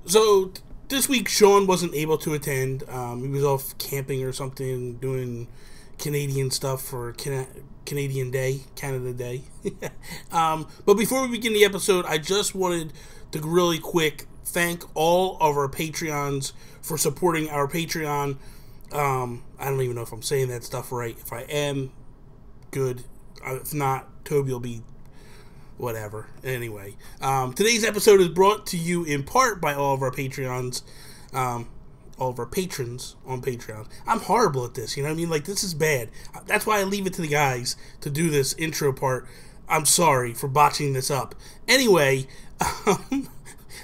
So this week Sean wasn't able to attend. He was off camping or something, doing Canadian stuff for Canadian Day, Canada Day. But before we begin the episode, I just wanted to really quick thank all of our Patreons for supporting our Patreon. I don't even know if I'm saying that stuff right. If I am, good. If not, Toby will be whatever. Anyway, today's episode is brought to you in part by all of our Patreons, all of our patrons on Patreon. I'm horrible at this, you know what I mean? Like, this is bad. That's why I leave it to the guys to do this intro part. I'm sorry for botching this up. Anyway,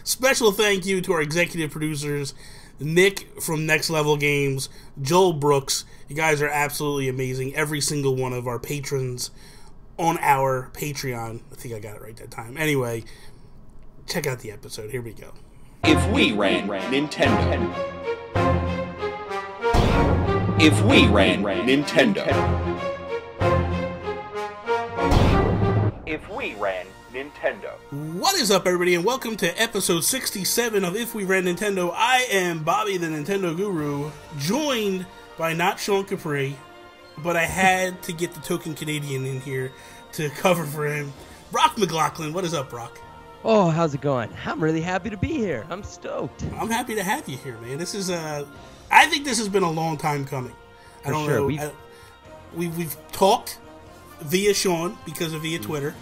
special thank you to our executive producers, Nick from Next Level Games, Joel Brooks. You guys are absolutely amazing. Every single one of our patrons on our Patreon. I think I got it right that time. Anyway, check out the episode. Here we go. If we ran Nintendo. If we ran Nintendo. If we ran Nintendo. What is up, everybody, and welcome to episode 67 of If We Ran Nintendo. I am Bobby, the Nintendo Guru, joined by not Sean Capri, but I had to get the token Canadian in here to cover for him. Brock McLaughlin. What is up, Brock? Oh, how's it going? I'm really happy to be here. I'm stoked. I'm happy to have you here, man. This is I think this has been a long time coming. I don't know. We've talked via Sean via Twitter,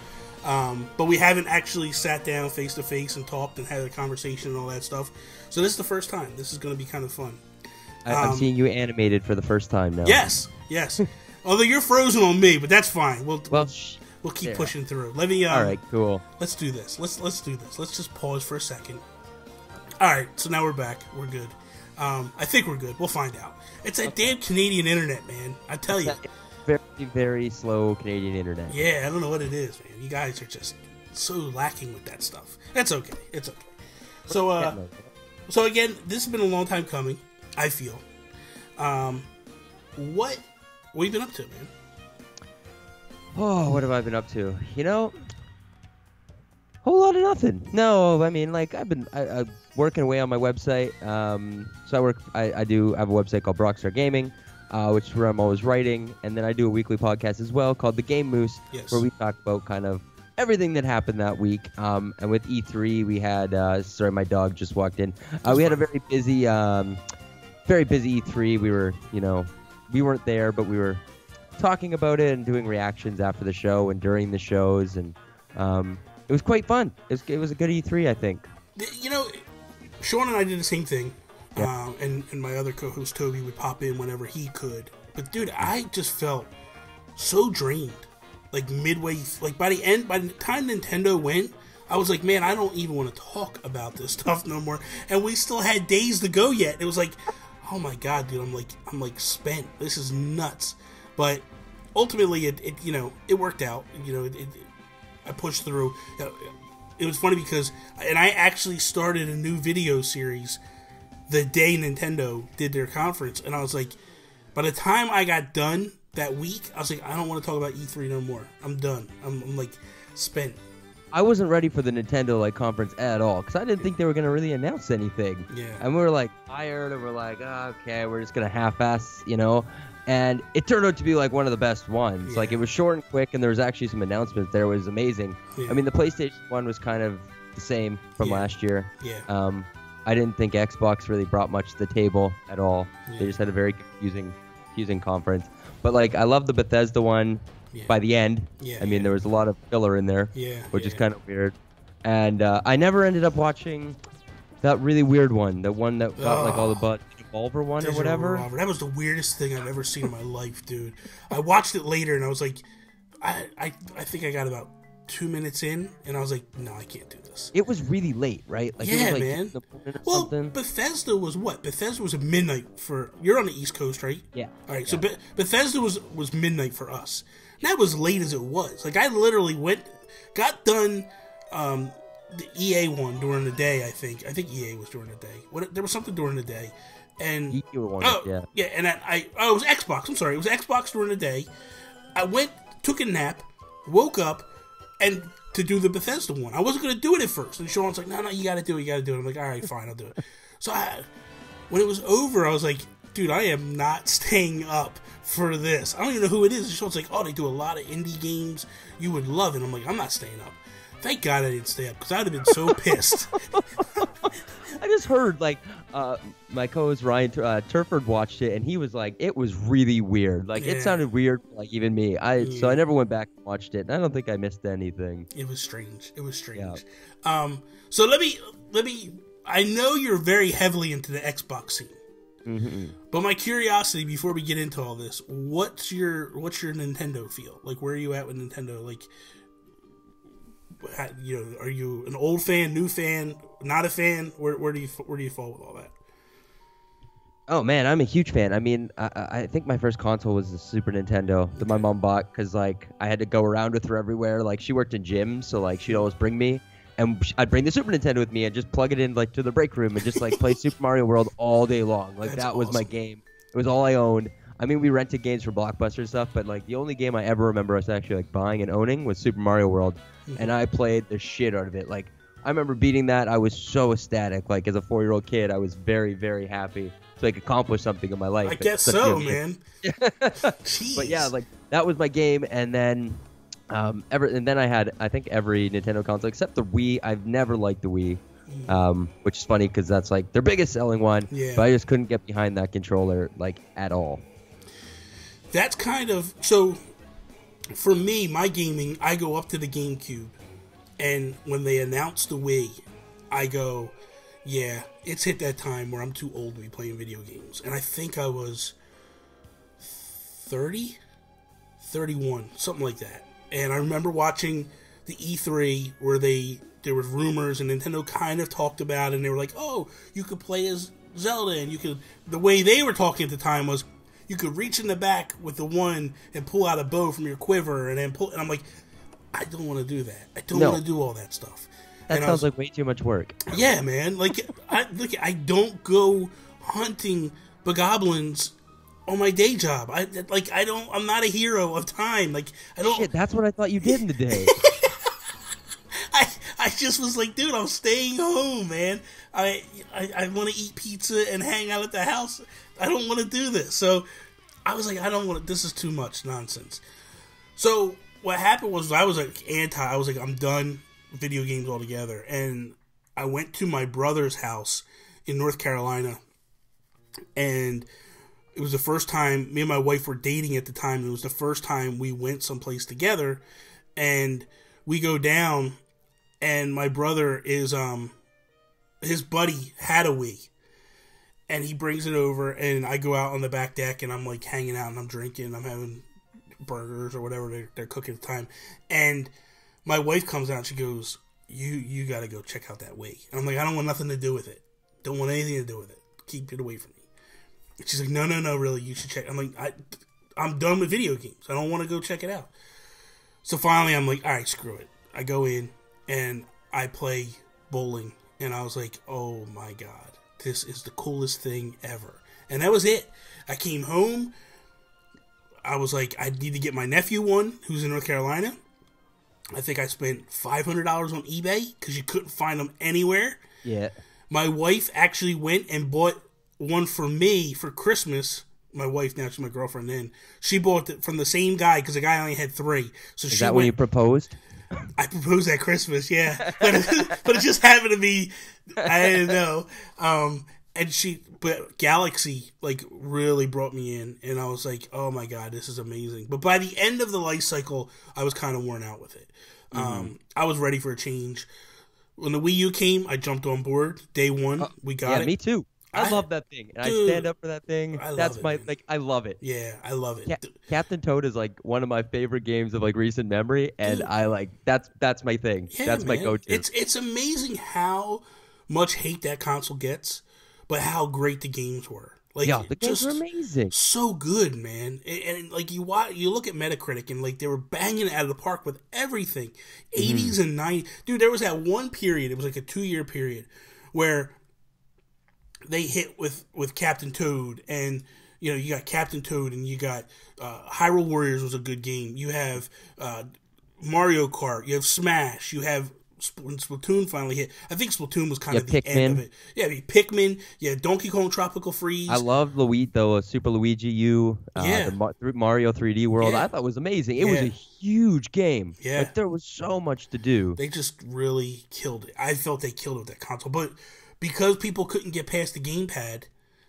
but we haven't actually sat down face to face and talked and had a conversation and all that stuff. So this is the first time. This is going to be kind of fun. I'm seeing you animated for the first time now. Yes. Although you're frozen on me, but that's fine. We'll keep pushing through. Let me. All right, cool. Let's do this. Let's do this. Let's just pause for a second. All right, so now we're back. We're good. I think we're good. We'll find out. It's that damn Canadian internet, man. I tell you. Very, very slow Canadian internet. Yeah, I don't know what it is, man. You guys are just so lacking with that stuff. That's okay. It's okay. So again, this has been a long time coming, I feel. What have you been up to, man? Oh, what have I been up to? You know, whole lot of nothing. No, I mean, like, I'm working away on my website. So I do have a website called Brockstar Gaming, which is where I'm always writing. And then I do a weekly podcast as well called The Game Moose, where we talk about kind of everything that happened that week. And with E3, we had, sorry, my dog just walked in. We had a very busy E3. We were, we weren't there, but we were talking about it and doing reactions after the show and during the shows, and it was quite fun. It was a good E3, I think. Sean and I did the same thing. Yeah. And my other co-host Toby would pop in whenever he could. But dude, I just felt so drained. Like midway, like by the time Nintendo went, I was like, man, I don't even want to talk about this stuff no more. And we still had days to go yet. It was like, oh my god, dude, I'm like spent. This is nuts. But ultimately, it worked out. I pushed through. It was funny because, and I actually started a new video series the day Nintendo did their conference, and I was like, by the time I got done that week, I was like, I don't want to talk about E3 no more. I'm done. I'm like spent. I wasn't ready for the Nintendo conference at all because I didn't think they were gonna really announce anything. Yeah. And we were like tired, and we're like, oh, okay, we're just gonna half-ass, And it turned out to be like one of the best ones. Yeah. Like, it was short and quick, and there was actually some announcements there. It was amazing. Yeah. I mean, the PlayStation 1 was kind of the same from last year. Yeah. I didn't think Xbox really brought much to the table at all. Yeah. They just had a very confusing conference. But I love the Bethesda one by the end. Yeah. I mean, there was a lot of filler in there, which is kind of weird. And I never ended up watching that really weird one, the one that got all the butt. Revolver one or whatever. Revolver. That was the weirdest thing I've ever seen in my life, dude. I watched it later and I was like, I think I got about 2 minutes in and I was like, no, I can't do this. It was really late, right? Like, yeah, it was man. Well, Bethesda was what? Bethesda was at midnight for. You're on the East Coast, right? Yeah. All right. So Bethesda was midnight for us. And that was late as it was. Like, I literally got done. The EA one during the day, I think. I think EA was during the day. There was something during the day. And and it was Xbox. I'm sorry, it was Xbox during the day. I took a nap, woke up, and to do the Bethesda one. I wasn't going to do it at first. And Sean's like, no, you got to do it. You got to do it. I'm like, all right, fine, I'll do it. So when it was over, I was like, dude, I am not staying up for this. I don't even know who it is. And Sean's like, oh, they do a lot of indie games. You would love it. I'm like, I'm not staying up. Thank God I didn't stay up, because I would have been so pissed. I just heard, like, my co-host Ryan Turford watched it, and he was like, it was really weird. Like, it sounded weird, like, even me. So I never went back and watched it, and I don't think I missed anything. It was strange. It was strange. Yeah. So let me. I know you're very heavily into the Xbox scene. Mm-hmm. But my curiosity, before we get into all this, what's your Nintendo feel? Like, where are you at with Nintendo? Like, are you an old fan, new fan, not a fan? Where do you fall with all that? Oh man, I'm a huge fan. I mean, I think my first console was the Super Nintendo that my mom bought, because like I had to go around with her everywhere. Like, she worked in gyms, so like she'd always bring me, and I'd bring the Super Nintendo with me and just plug it in like to the break room and just like play Super Mario World all day long. Like, that was my game. It was all I owned. I mean, we rented games for Blockbuster and stuff, but like the only game I ever remember us actually like buying and owning was Super Mario World, and I played the shit out of it. Like, I remember beating that. I was so ecstatic. Like, as a 4-year-old kid, I was very, very happy to like accomplish something in my life. I guess so, man. Jeez. But yeah, like that was my game, and then then I had, I think, every Nintendo console except the Wii. I've never liked the Wii. Which is funny because that's like their biggest selling one, but I just couldn't get behind that controller like at all. That's kind of, so for me, my gaming, I go up to the GameCube, and when they announce the Wii, I go, yeah, it's hit that time where I'm too old to be playing video games. And I think I was 30, 31, something like that. And I remember watching the E3 where there was rumors, and Nintendo kind of talked about it, and they were like, oh, you could play as Zelda, and you could, the way they were talking at the time was, you could reach in the back with the one and pull out a bow from your quiver, and then pull, and I'm like, I don't want to do that. I don't want to do all that stuff. That sounds like way too much work. Yeah, man. Like, I don't go hunting bogoblins on my day job. I'm not a hero of time. Like, I don't. Shit, that's what I thought you did in the day. I just was like, dude, I'm staying home, man. I want to eat pizza and hang out at the house. I don't want to do this. So I was like, I don't want to, this is too much nonsense. So what happened was I was like I'm done with video games altogether. And I went to my brother's house in North Carolina, and it was the first time, me and my wife were dating at the time. It was the first time we went someplace together, and we go down, and my brother is, his buddy had a Wii, and he brings it over, and I go out on the back deck, and I'm like hanging out, and I'm drinking, I'm having burgers or whatever they're cooking at the time, and my wife comes out, and she goes, you gotta go check out that Wii. And I'm like, I don't want nothing to do with it. Don't want anything to do with it. Keep it away from me. And she's like, no, really, you should check. I'm like, I'm done with video games. I don't want to go check it out. So finally, I'm like, all right, screw it. I go in, and I play bowling, and I was like, oh my God, this is the coolest thing ever. And that was it. I came home. I was like, I need to get my nephew one, who's in North Carolina. I think I spent $500 on eBay because you couldn't find them anywhere. Yeah. My wife actually went and bought one for me for Christmas. My wife, now she's my girlfriend then. She bought it from the same guy because the guy only had 3. So is that when you proposed? I proposed at Christmas, yeah. But it just happened to be, I didn't know. But Galaxy, like, really brought me in, and I was like, oh my God, this is amazing. But by the end of the life cycle, I was kind of worn out with it. I was ready for a change. When the Wii U came, I jumped on board. Day one, we got it. Yeah, me too. I love that thing, and I stand up for that thing. That's my, like, I love it. Yeah, I love it. Captain Toad is like one of my favorite games of like recent memory, and I like that's my thing. Yeah, that's my go-to. It's amazing how much hate that console gets, but how great the games were. Like, yeah, the games were amazing. So good, man. And like you look at Metacritic, and like they were banging it out of the park with everything. 80s and 90s. Dude, there was that one period, it was like a 2-year period, where they hit with Captain Toad, and you know, you got Captain Toad, and you got Hyrule Warriors was a good game. You have Mario Kart, you have Smash, you have when Splatoon finally hit. I think Splatoon was kind of the end of it. Yeah, Pikmin, Donkey Kong Tropical Freeze. I love Super Luigi U, the Mario 3D World. I thought was amazing. It was a huge game. Yeah. Like, there was so much to do. They just really killed it. I felt they killed it with that console. But because people couldn't get past the gamepad,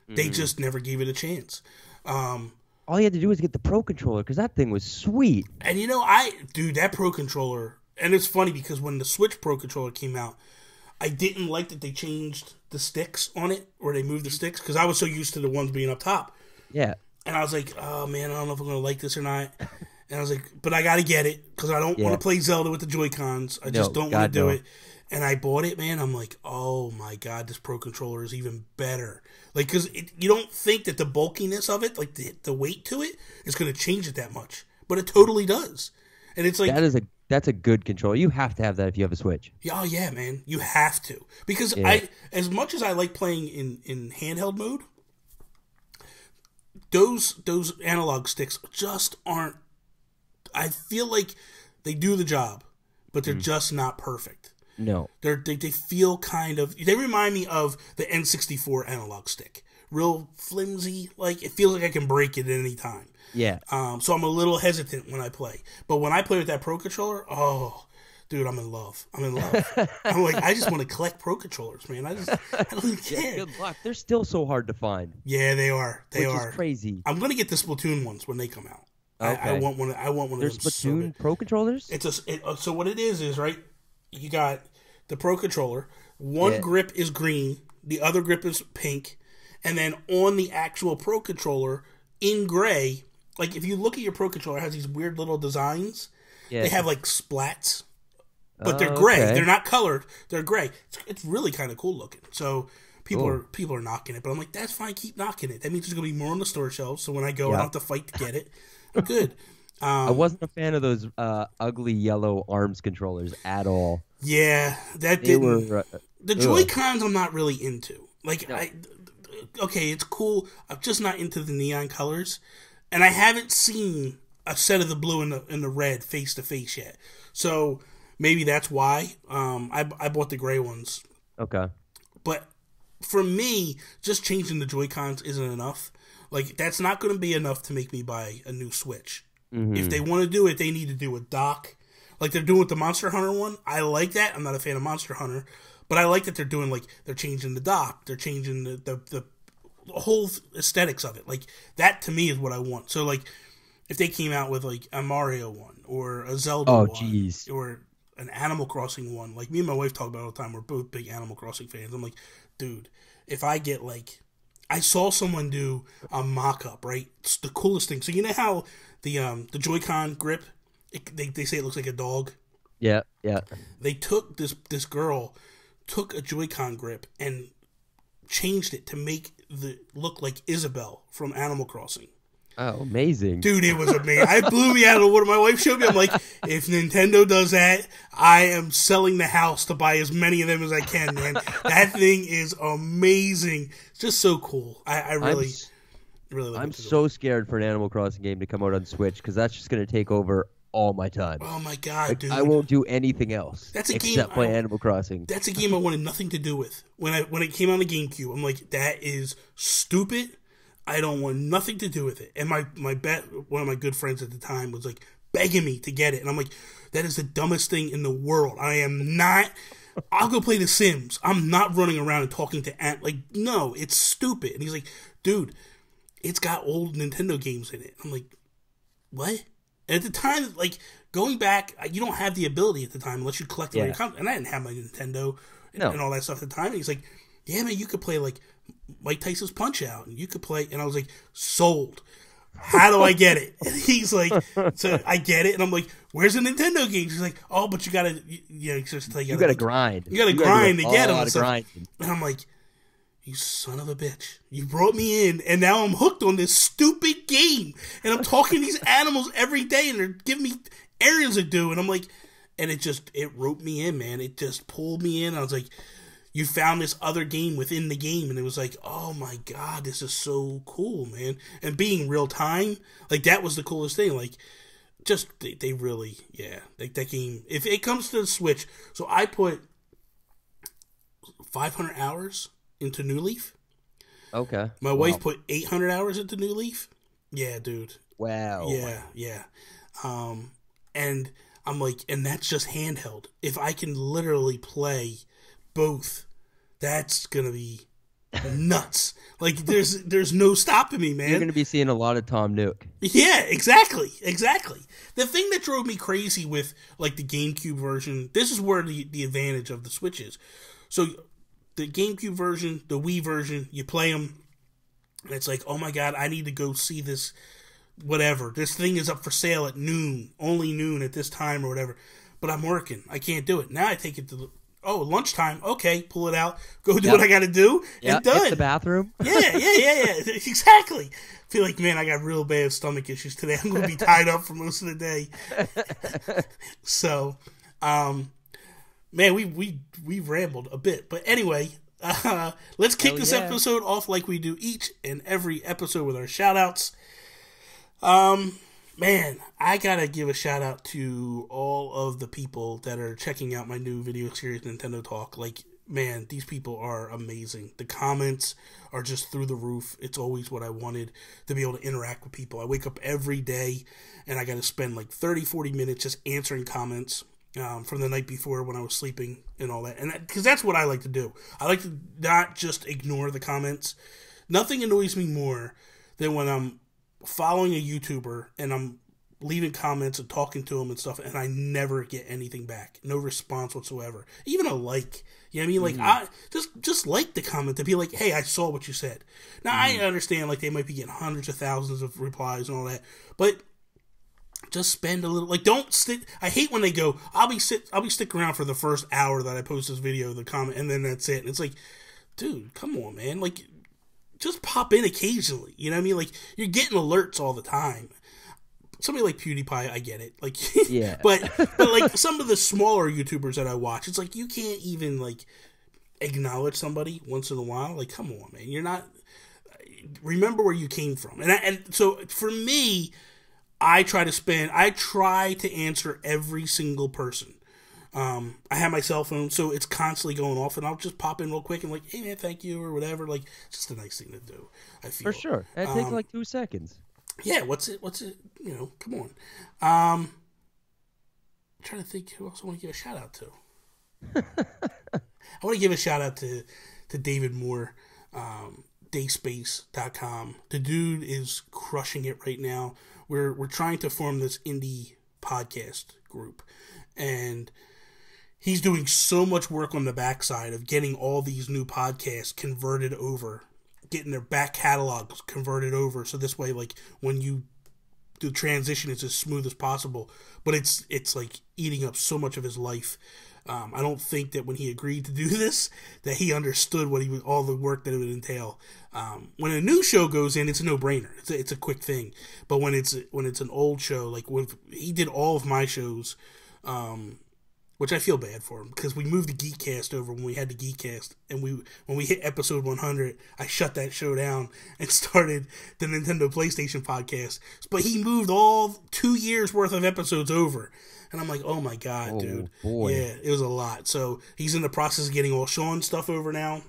they just never gave it a chance. All you had to do was get the Pro Controller, because that thing was sweet. And that Pro Controller, and it's funny because when the Switch Pro Controller came out, I didn't like that they changed the sticks on it, or they moved the sticks, because I was so used to the ones being up top. Yeah. And I was like, oh man, I don't know if I'm going to like this or not. And I was like, but I got to get it, because I don't want to play Zelda with the Joy-Cons. I just don't want to do it. And I bought it, man. I'm like, oh my God, this Pro Controller is even better. Like, because you don't think that the bulkiness of it, like the weight to it, is going to change it that much. But it totally does. And it's like... That's a good controller. You have to have that if you have a Switch. Oh, yeah, man. You have to. Because as much as I like playing in handheld mode, those analog sticks just aren't... I feel like they do the job, but they're just not perfect. No. They feel kind of... They remind me of the N64 analog stick. Real flimsy. Like, it feels like I can break it at any time. Yeah. So I'm a little hesitant when I play. But when I play with that Pro Controller, oh, dude, I'm in love. I'm like, I just want to collect Pro Controllers, man. I don't even care. Good luck. They're still so hard to find. Yeah, they are. Which is crazy. I'm gonna get the Splatoon ones when they come out. Okay. I want one. I want one of them. There's Splatoon Pro Controllers? So what it is right? You got the Pro Controller. One grip is green. The other grip is pink. And then on the actual Pro Controller, in gray... Like, if you look at your Pro Controller, it has these weird little designs. Yeah. They have, like, splats. But they're gray. Okay. They're not colored. They're gray. It's really kind of cool looking. So, people are knocking it. But I'm like, that's fine. Keep knocking it. That means there's going to be more on the store shelves. So, when I go, I don't have to fight to get it. Good. I wasn't a fan of those ugly yellow ARMS controllers at all. Yeah. That didn't... The Joy-Cons I'm not really into. Like, no. Okay, it's cool. I'm just not into the neon colors. And I haven't seen a set of the blue and the red face to face yet, so maybe that's why. I bought the gray ones. Okay. But for me, just changing the Joy-Cons isn't enough. Like, that's not going to be enough to make me buy a new Switch. Mm-hmm. If they want to do it, they need to do a dock, like they're doing with the Monster Hunter one. I like that. I'm not a fan of Monster Hunter, but I like that they're doing, like, they're changing the dock, they're changing the whole aesthetics of it. Like, that to me is what I want. So, like, if they came out with, like, a Mario one or a Zelda one or an Animal Crossing one, like, me and my wife talk about it all the time. We're both big Animal Crossing fans. I'm like, dude, if I get, like, I saw someone do a mock-up, right? It's the coolest thing. So you know how the Joy-Con grip, they say it looks like a dog? Yeah, yeah. They took this girl took a Joy-Con grip and changed it to make look like Isabelle from Animal Crossing. Oh, amazing. Dude, it was amazing. I blew me out of the water. My wife showed me. I'm like, if Nintendo does that, I am selling the house to buy as many of them as I can, man. That thing is amazing. It's just so cool. I really like it. I'm so scared for an Animal Crossing game to come out on Switch, because that's just going to take over all my time. Oh my God, like, dude! I won't do anything else except play Animal Crossing. That's a game I wanted nothing to do with. When it came on the GameCube, I'm like, that is stupid. I don't want nothing to do with it. And one of my good friends at the time was like begging me to get it, and I'm like, that is the dumbest thing in the world. I am not. I'll go play The Sims. I'm not running around and talking to ant. Like, no, it's stupid. And he's like, dude, it's got old Nintendo games in it. I'm like, what? And at the time, like, going back, you don't have the ability at the time unless you collect all your content. And I didn't have my Nintendo and all that stuff at the time. And he's like, yeah, man, you could play, like, Mike Tyson's Punch-Out. And you could play... And I was like, sold. How do I get it? And he's like, so I get it. And I'm like, where's the Nintendo game? He's like, oh, but you got to... You got to grind. You got to grind to get them. And I'm like... You son of a bitch. You brought me in, and now I'm hooked on this stupid game. And I'm talking to these animals every day, and they're giving me errands to do. And I'm like, and it roped me in, man. It just pulled me in. I was like, you found this other game within the game. And it was like, oh my God, this is so cool, man. And being real time, like, that was the coolest thing. Like, just they really, like that game. If it comes to the Switch, so I put 500 hours into New Leaf. Okay. My wife put 800 hours into New Leaf. Yeah, dude. Wow. Yeah. And I'm like, and that's just handheld. If I can literally play both, that's gonna be nuts. Like, there's no stopping me, man. You're gonna be seeing a lot of Tom Nook. Yeah, exactly. The thing that drove me crazy with like the GameCube version, this is where the advantage of the Switch is. So the GameCube version, the Wii version, you play them, and it's like, oh my god, I need to go see this, whatever. This thing is up for sale at noon, only noon at this time or whatever. But I'm working, I can't do it. Now I take it to lunchtime. Okay, pull it out, go do what I got to do, and done. Hit the bathroom. Yeah, exactly. I feel like, man, I got real bad stomach issues today. I'm going to be tied up for most of the day. So, man, we rambled a bit, but anyway, let's kick this episode off like we do each and every episode with our shout outs. Man, I gotta give a shout out to all of the people that are checking out my new video series, Nintendo Talk. Like, man, these people are amazing. The comments are just through the roof. It's always what I wanted, to be able to interact with people. I wake up every day and I gotta spend like 30-40 minutes just answering comments from the night before when I was sleeping and all that. And because that's what I like to do. I like to not just ignore the comments. Nothing annoys me more than when I'm following a YouTuber and I'm leaving comments and talking to them and stuff, and I never get anything back. No response whatsoever. Even a like. You know what I mean? Like, I just like the comment to be like, hey, I saw what you said. Now, I understand, like, they might be getting hundreds of thousands of replies and all that, but just spend a little, like, don't stick. I hate when they go, I'll be sticking around for the first hour that I post this video, the comment, and then that's it. And it's like, dude, come on, man. Like, just pop in occasionally. You know what I mean? Like, you're getting alerts all the time. Somebody like PewDiePie, I get it. Like, yeah. but like some of the smaller YouTubers that I watch, it's like you can't even like acknowledge somebody once in a while. Like, come on, man. You're not. Remember where you came from. And so for me, I try to answer every single person. I have my cell phone, so it's constantly going off, and I'll just pop in real quick and like, hey man, thank you or whatever. Like, it's just a nice thing to do. I feel for sure. It takes like 2 seconds. Yeah, what's it? You know, come on. I'm trying to think who else I want to give a shout out to. I want to give a shout out to David Moore, dayspace.com. The dude is crushing it right now. We're trying to form this indie podcast group, and he's doing so much work on the backside of getting all these new podcasts converted over, getting their back catalogs converted over, so this way, like, when you the transition is as smooth as possible. But it's like eating up so much of his life. I don't think that when he agreed to do this, that he understood all the work that it would entail. When a new show goes in, it's a no-brainer. It's a quick thing. But when it's an old show, like when he did all of my shows, which I feel bad for him, because we moved the Geekcast over when we had the Geekcast, and when we hit episode 100, I shut that show down and started the Nintendo PlayStation podcast. But he moved all 2 years worth of episodes over, and I'm like, oh my god, dude, boy. Yeah, it was a lot. So he's in the process of getting all Sean's stuff over now.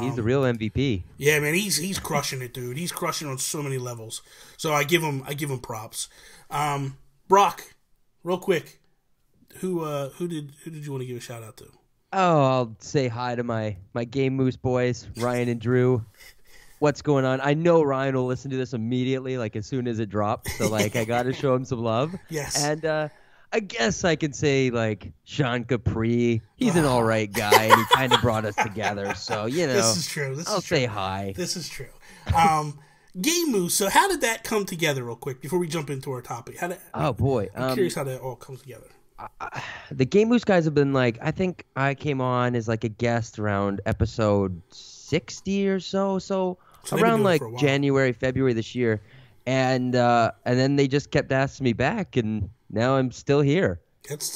He's the real MVP. Yeah, man, he's crushing it, dude. He's crushing on so many levels. So I give him props. Brock, real quick. Who did you want to give a shout out to? Oh, I'll say hi to my Game Moose boys, Ryan and Drew. What's going on? I know Ryan will listen to this immediately, like as soon as it drops. So like I gotta show him some love. Yes. And I guess I can say like Sean Capri. He's an all right guy, and he kind of brought us together. So you know, this is true. I'll say hi. This is true. Game Moose. So how did that come together, real quick, before we jump into our topic? I'm curious how that all comes together. The Game Moose guys have been like, I think I came on as like a guest around episode 60 or so around like January, February this year, and then they just kept asking me back, and now I'm still here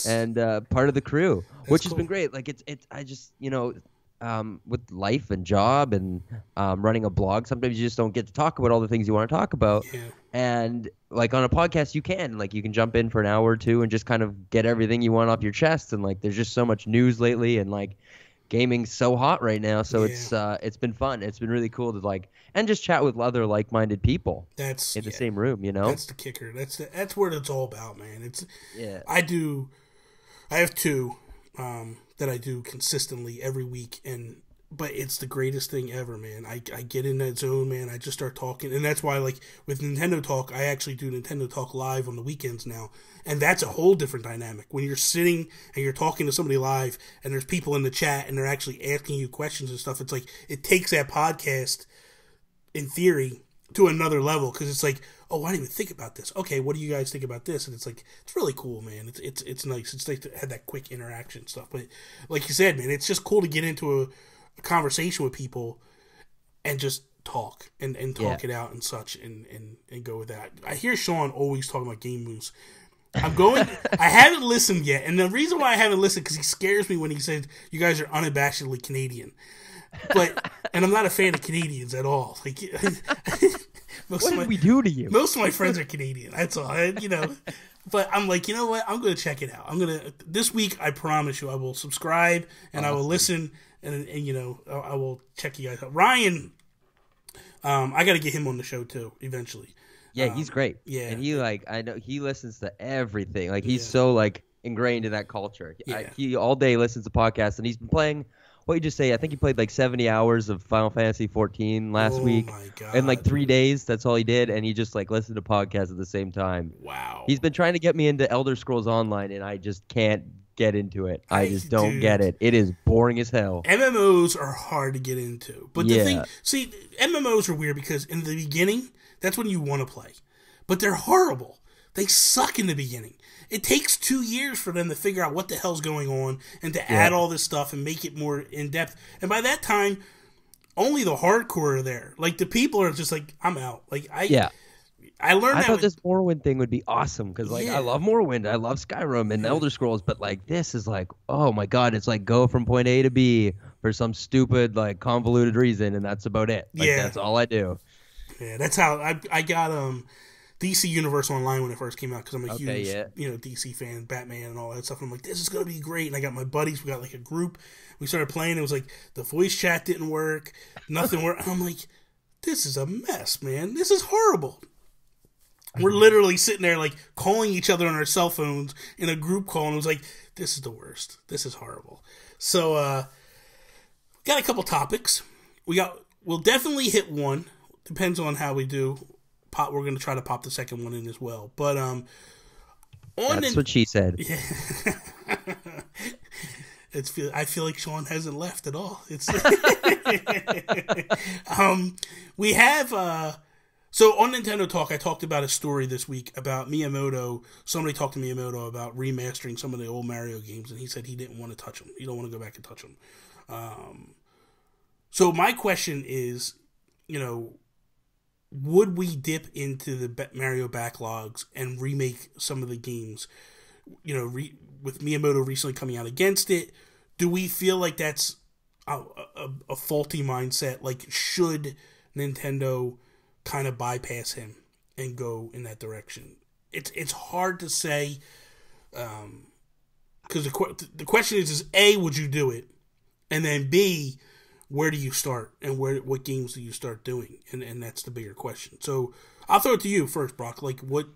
and part of the crew, which has been great. Like it's I just with life and job and running a blog, sometimes you just don't get to talk about all the things you want to talk about. Yeah. And like on a podcast, you can jump in for an hour or two and just kind of get everything you want off your chest. And like, there's just so much news lately, and like, gaming's so hot right now. So it's been fun. It's been really cool to like, and just chat with other like-minded people in the same room, you know? That's the kicker. That's what it's all about, man. I have two that I do consistently every week, but it's the greatest thing ever, man. I get in that zone, man. I just start talking. And that's why, like, with Nintendo Talk, I actually do Nintendo Talk live on the weekends now. And that's a whole different dynamic. When you're sitting and you're talking to somebody live and there's people in the chat and they're actually asking you questions and stuff, it's like, it takes that podcast, in theory, to another level. Because it's like, oh, I didn't even think about this. Okay, what do you guys think about this? And it's like, it's really cool, man. It's nice. It's nice to have that quick interaction stuff. But like you said, man, it's just cool to get into a conversation with people and just talk and talk it out and such and go with that. I hear Sean always talking about game moves. I haven't listened yet, and the reason why I haven't listened because he scares me when he says you guys are unabashedly Canadian. And I'm not a fan of Canadians at all. Like, what did we do to you? Most of my friends are Canadian. That's all. But I'm like, you know what? I'm going to check it out. This week, I promise you, I will subscribe and I will listen. And I will check you guys out. Ryan, I got to get him on the show too eventually. Yeah, he's great. Yeah, and I know he listens to everything. Like he's so like ingrained in that culture. Yeah. He all day listens to podcasts, and he's been playing. What did you just say? I think he played like 70 hours of Final Fantasy 14 last week. Oh my God! In like 3 days. That's all he did, and he just like listened to podcasts at the same time. Wow. He's been trying to get me into Elder Scrolls Online, and I just can't get into it. I just don't get it. It is boring as hell. MMOs are hard to get into. But the thing, see, MMOs are weird because in the beginning, that's when you want to play. But they're horrible. They suck in the beginning. It takes 2 years for them to figure out what the hell's going on and to add all this stuff and make it more in-depth. And by that time, only the hardcore are there. Like, the people are just like, I'm out. Like, I learned. I thought this Morrowind thing would be awesome because, like, I love Morrowind, I love Skyrim and Elder Scrolls, but like this is like, oh my God, it's like go from point A to B for some stupid, like, convoluted reason, and that's about it. Like, that's all I do. Yeah, that's how I got DC Universe Online when it first came out because I'm a huge DC fan, Batman and all that stuff. And I'm like, this is gonna be great. And I got my buddies. We got like a group. We started playing. It was like the voice chat didn't work, nothing worked. And I'm like, this is a mess, man. This is horrible. We're literally sitting there, like, calling each other on our cell phones in a group call, and it was like, this is the worst. This is horrible. So, got a couple topics. We'll definitely hit one. Depends on how we do. We're going to try to pop the second one in as well. But, that's what she said. Yeah. I feel like Sean hasn't left at all. We have, so on Nintendo Talk, I talked about a story this week about Miyamoto. Somebody talked to Miyamoto about remastering some of the old Mario games, and he said he didn't want to touch them. He don't want to go back and touch them. So my question is, would we dip into the Mario backlogs and remake some of the games? With Miyamoto recently coming out against it, do we feel like that's a faulty mindset? Like, should Nintendo kind of bypass him and go in that direction? It's hard to say, because the question is A, would you do it, and then B, where do you start and what games do you start doing, and that's the bigger question. So I'll throw it to you first, Brock. Like, what?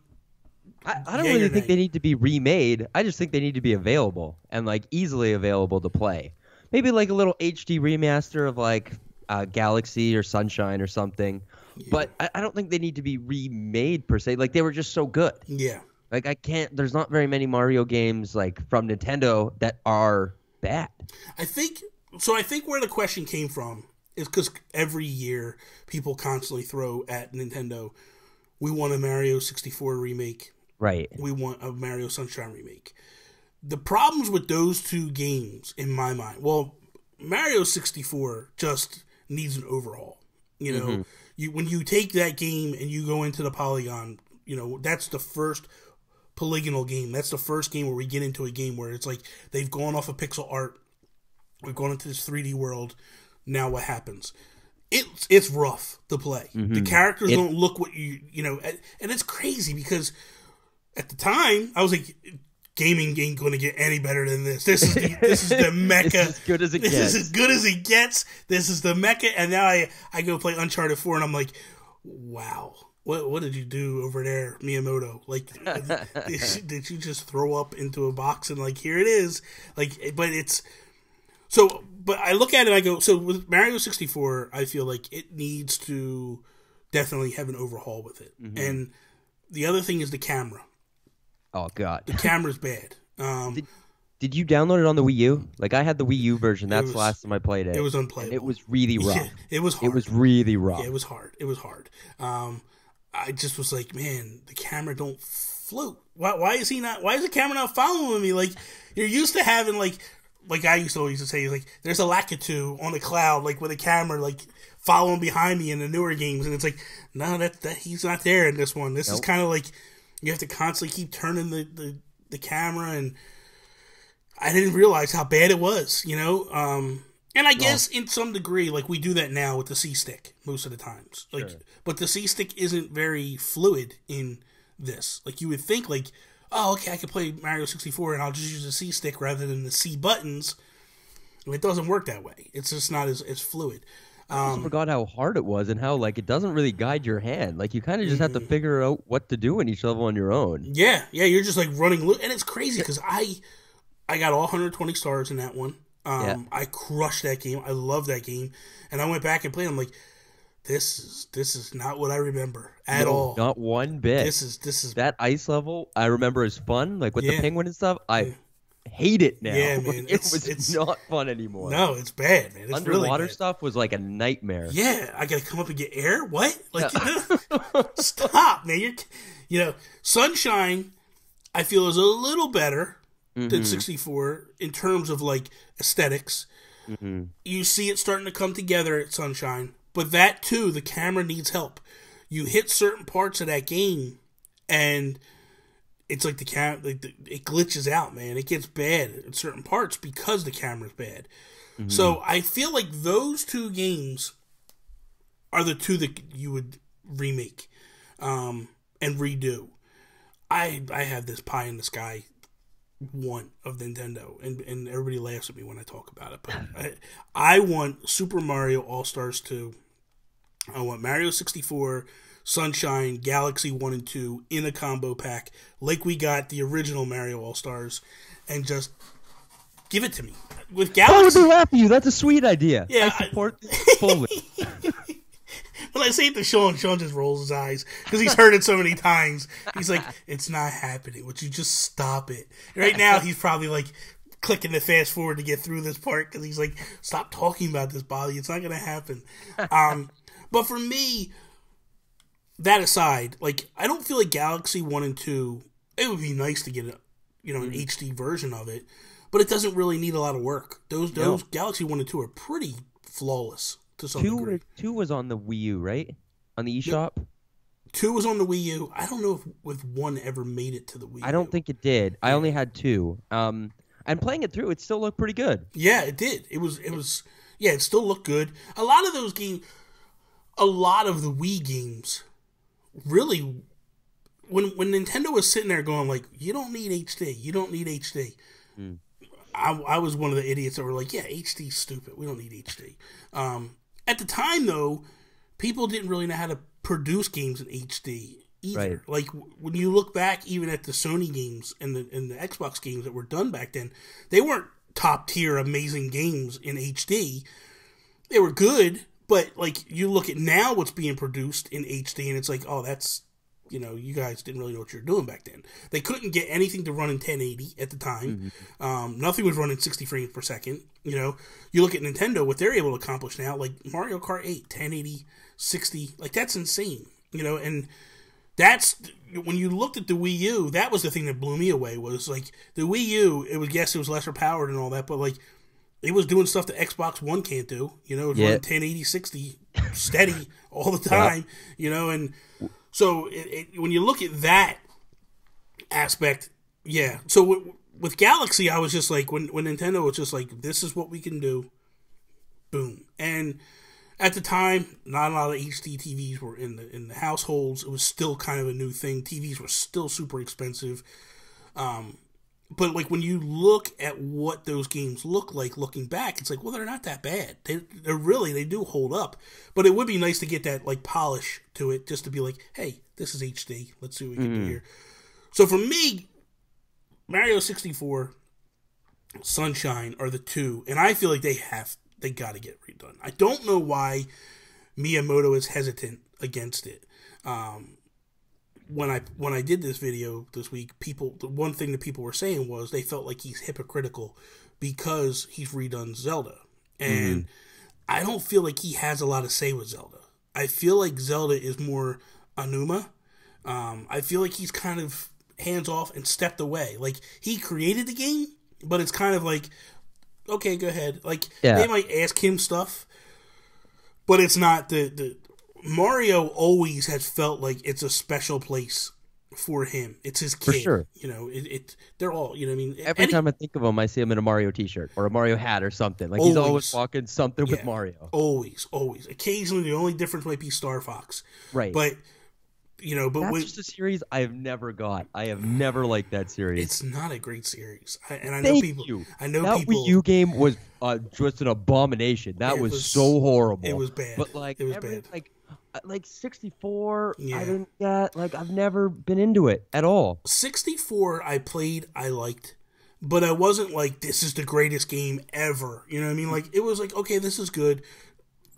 I don't really think they need to be remade. I just think they need to be available and like easily available to play. Maybe like a little HD remaster of like Galaxy or Sunshine or something. Yeah. But I don't think they need to be remade per se. Like, they were just so good. Yeah. Like, there's not very many Mario games like from Nintendo that are bad. I think where the question came from is because every year people constantly throw at Nintendo, we want a Mario 64 remake. Right. We want a Mario Sunshine remake. The problems with those two games, in my mind, well, Mario 64 just needs an overhaul. When you take that game and you go into the Polygon, that's the first polygonal game. That's the first game where we get into a game where it's like they've gone off of pixel art. We've gone into this 3D world. Now what happens? it's rough to play. Mm-hmm. The characters don't look what you know, and it's crazy because at the time I was like, gaming ain't going to get any better than this. This is the mecca. This is as good as it gets. This is as good as it gets. This is the mecca. And now I go play Uncharted 4 and I'm like, wow. What did you do over there, Miyamoto? Like, did you just throw up into a box and like, here it is? Like, but it's so. But I look at it, I go, so with Mario 64, I feel like it needs to definitely have an overhaul with it. Mm-hmm. And the other thing is the camera. Oh God, the camera's bad. Did you download it on the Wii U? Like I had the Wii U version. That's the last time I played it. It was unplayable. It was really rough. Yeah, it was hard. It was really rough. Yeah, it was hard. It was hard. I just was like, man, the camera don't float. Why is he not? Why is the camera not following me? Like you're used to having like I used to always say, like there's a Lakitu on the cloud, like with a camera like following behind me in the newer games, and it's like no, that he's not there in this one. This is kind of like you have to constantly keep turning the camera, and I didn't realize how bad it was, you know. And I guess in some degree, like we do that now with the C-Stick most of the times. Like, sure. But the C-Stick isn't very fluid in this. Like you would think, like, oh, okay, I can play Mario 64 and I'll just use the C-Stick rather than the C buttons. And it doesn't work that way. It's just not as fluid. I just forgot how hard it was and how like it doesn't really guide your hand. Like you kind of just have to figure out what to do in each level on your own. Yeah, you're just like running, and it's crazy because I got all 120 stars in that one. I crushed that game. I love that game, and I went back and played. I'm like, this is not what I remember at all. Not one bit. This is that ice level. I remember as fun, like with the penguin and stuff. I hate it now. Yeah, man, it's not fun anymore. No, it's bad, man. It's underwater really bad. Stuff was like a nightmare. Yeah, I gotta come up and get air. What? Like, stop, man. You know, Sunshine, I feel is a little better than 64 in terms of like aesthetics. Mm-hmm. You see it starting to come together at Sunshine, but that too, the camera needs help. You hit certain parts of that game, and it's like it glitches out, man. It gets bad in certain parts because the camera's bad. Mm-hmm. So I feel like those two games are the two that you would remake and redo. I have this pie in the sky one of Nintendo, and everybody laughs at me when I talk about it, but I want Super Mario All-Stars 2. I want Mario 64, Sunshine, Galaxy 1 and 2 in a combo pack like we got the original Mario All-Stars, and just give it to me. With Galaxy, I would be laughing at you. That's a sweet idea. Yeah, I support this fully. When I say it to Sean just rolls his eyes because he's heard it so many times. He's like, it's not happening. Would you just stop it? Right now, he's probably like clicking the fast forward to get through this part because he's like, stop talking about this, Bobby. It's not going to happen. But for me, that aside, like, I don't feel like Galaxy 1 and 2, it would be nice to get an HD version of it, but it doesn't really need a lot of work. Those Galaxy 1 and 2 are pretty flawless. Two was on the Wii U, right? On the eShop? 2 was on the Wii U. I don't know if 1 ever made it to the Wii U. I don't think it did. I only had 2. And playing it through, it still looked pretty good. Yeah, it did. It still looked good. A lot of those games, a lot of the Wii games, really, when Nintendo was sitting there going like, you don't need HD, you don't need HD. I was one of the idiots that were like, yeah, HD's stupid. We don't need HD. At the time, though, people didn't really know how to produce games in HD either. Right. Like, when you look back even at the Sony games and the Xbox games that were done back then, they weren't top-tier amazing games in HD. They were good, but, like, you look at now what's being produced in HD, and it's like, oh, that's, you guys didn't really know what you were doing back then. They couldn't get anything to run in 1080 at the time. Mm-hmm. Nothing was running 60 frames per second. You look at Nintendo, what they're able to accomplish now, like Mario Kart 8, 1080, 60, like that's insane. And that's, when you looked at the Wii U, that was the thing that blew me away, was like the Wii U, it was lesser powered and all that, but like it was doing stuff that Xbox One can't do. It was running 1080, 60 steady all the time, and so when you look at that aspect, yeah. So with Galaxy, I was just like, when Nintendo was just like, this is what we can do, boom. And at the time, not a lot of HD TVs were in the households. It was still kind of a new thing. TVs were still super expensive. But like when you look at what those games look like looking back, it's like, well, they're not that bad. They do hold up. But it would be nice to get that like polish to it, just to be like, hey, this is HD. Let's see what we can do here. So for me, Mario 64, Sunshine are the two, and I feel like they got to get redone. I don't know why Miyamoto is hesitant against it. When I did this video this week, the one thing that people were saying was they felt like he's hypocritical because he's redone Zelda. And I don't feel like he has a lot to say with Zelda. I feel like Zelda is more Anuma. I feel like he's kind of hands off and stepped away. Like, he created the game, but it's kind of like, okay, go ahead. Like, they might ask him stuff, but it's not the Mario always has felt like it's a special place for him. It's his kid. For sure. You know, they're all, you know what I mean? Every time I think of him, I see him in a Mario t-shirt or a Mario hat or something. Like, he's always walking something with Mario. Always. Occasionally, the only difference might be Star Fox. Right. But, you know, that's just a series I have never got. I have never liked that series. It's not a great series. I know Thank people. You. I know that people. Wii U game was just an abomination. That was so horrible. It was bad. But like, it was bad. Like 64, I didn't get, like, I've never been into it at all. 64, I played, I liked, but I wasn't like, this is the greatest game ever. You know what I mean? Like, it was like, okay, this is good.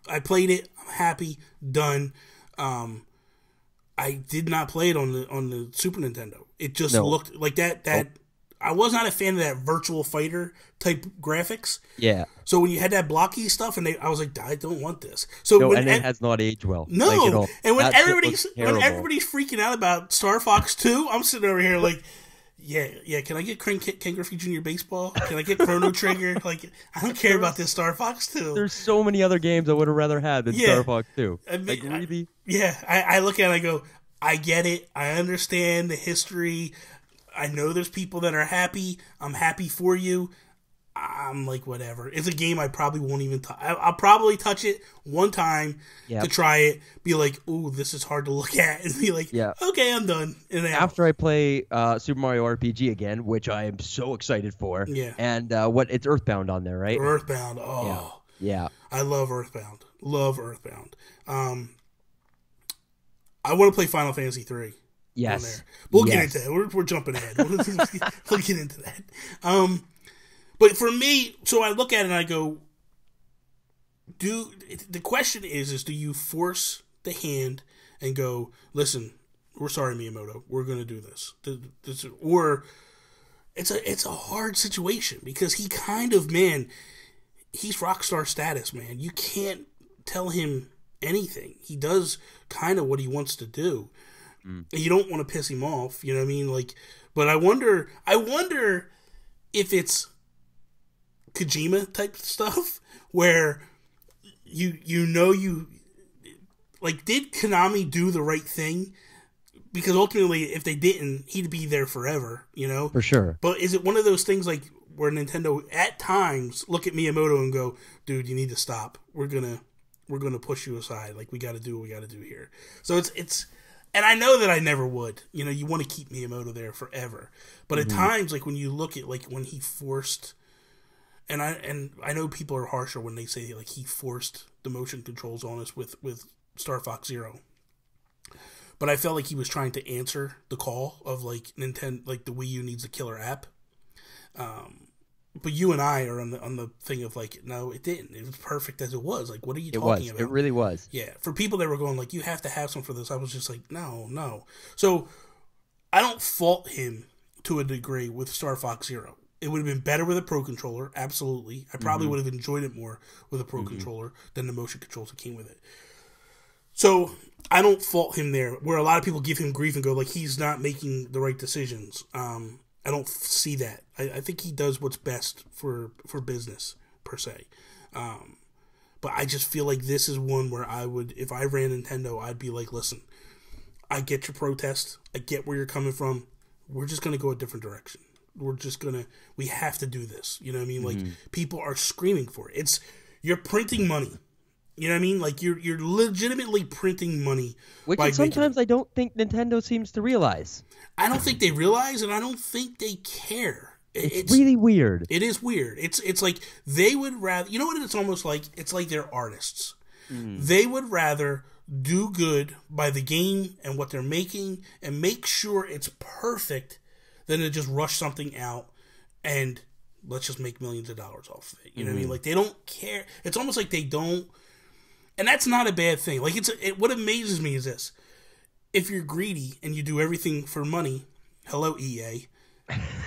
I played it, I'm happy, done. I did not play it on the Super Nintendo. It just looked like that. I was not a fan of that Virtual Fighter type graphics. Yeah. So when you had that blocky stuff, and I was like, I don't want this. So and it has not aged well. No. Like, at all. And when everybody's freaking out about Star Fox 2, I'm sitting over here like, yeah. Can I get Ken Griffey Jr. Baseball? Can I get Chrono Trigger? Like, I don't care about this Star Fox 2. There's so many other games I would have rather had than Star Fox 2. Really? I look at it and I go, I get it. I understand the history. I know there's people that are happy. I'm happy for you. I'm like, whatever. It's a game I probably won't even touch. I'll probably touch it one time to try it. Be like, ooh, this is hard to look at. And be like, okay, I'm done. And after I play Super Mario RPG again, which I am so excited for. Yeah. And it's Earthbound on there, right? Earthbound. Oh. Yeah. I love Earthbound. I want to play Final Fantasy 3. Yes. We'll get into that. We're jumping ahead. We'll get into that. But for me, so I look at it and I go, the question is do you force the hand and go, listen, we're sorry, Miyamoto, we're going to do this. Or it's a hard situation because he kind of, man, he's rock star status, man. You can't tell him anything. He does kind of what he wants to do. And you don't want to piss him off, you know what I mean? Like, but I wonder if it's Kojima type stuff where you like, did Konami do the right thing? Because ultimately, if they didn't, he'd be there forever, you know? For sure. But is it one of those things like where Nintendo at times look at Miyamoto and go, dude, you need to stop. We're gonna push you aside. Like, we got to do what we got to do here. So it's. And I know that I never would. You know, you want to keep Miyamoto there forever. But at times, like, when you look at, like, when he forced... And I know people are harsher when they say, like, he forced the motion controls on us with Star Fox Zero. But I felt like he was trying to answer the call of, like, Nintendo... Like, the Wii U needs a killer app. But you and I are on the thing of, like, no, it didn't. It was perfect as it was. Like, what are you talking about? It really was. Yeah. For people that were going, like, you have to have some for this, I was just like, no. So, I don't fault him to a degree with Star Fox Zero. It would have been better with a Pro Controller, absolutely. I probably would have enjoyed it more with a Pro Controller than the motion controls that came with it. So, I don't fault him there, where a lot of people give him grief and go, like, he's not making the right decisions. I don't see that. I think he does what's best for business, per se. But I just feel like this is one where I would, if I ran Nintendo, I'd be like, listen, I get your protest. I get where you're coming from. We're just going to go a different direction. We have to do this. You know what I mean? Like, people are screaming for it. You're printing money. You know what I mean? Like you're legitimately printing money. Which sometimes I don't think Nintendo seems to realize. I don't think they realize, and I don't think they care. It's really weird. It is weird. It's like they would rather. You know what it's almost like? It's like they're artists. They would rather do good by the game and what they're making and make sure it's perfect than to just rush something out and let's just make millions of dollars off of it. You know what I mean? Like they don't care. It's almost like they don't, and that's not a bad thing. Like what amazes me is this: if you're greedy and you do everything for money, hello EA,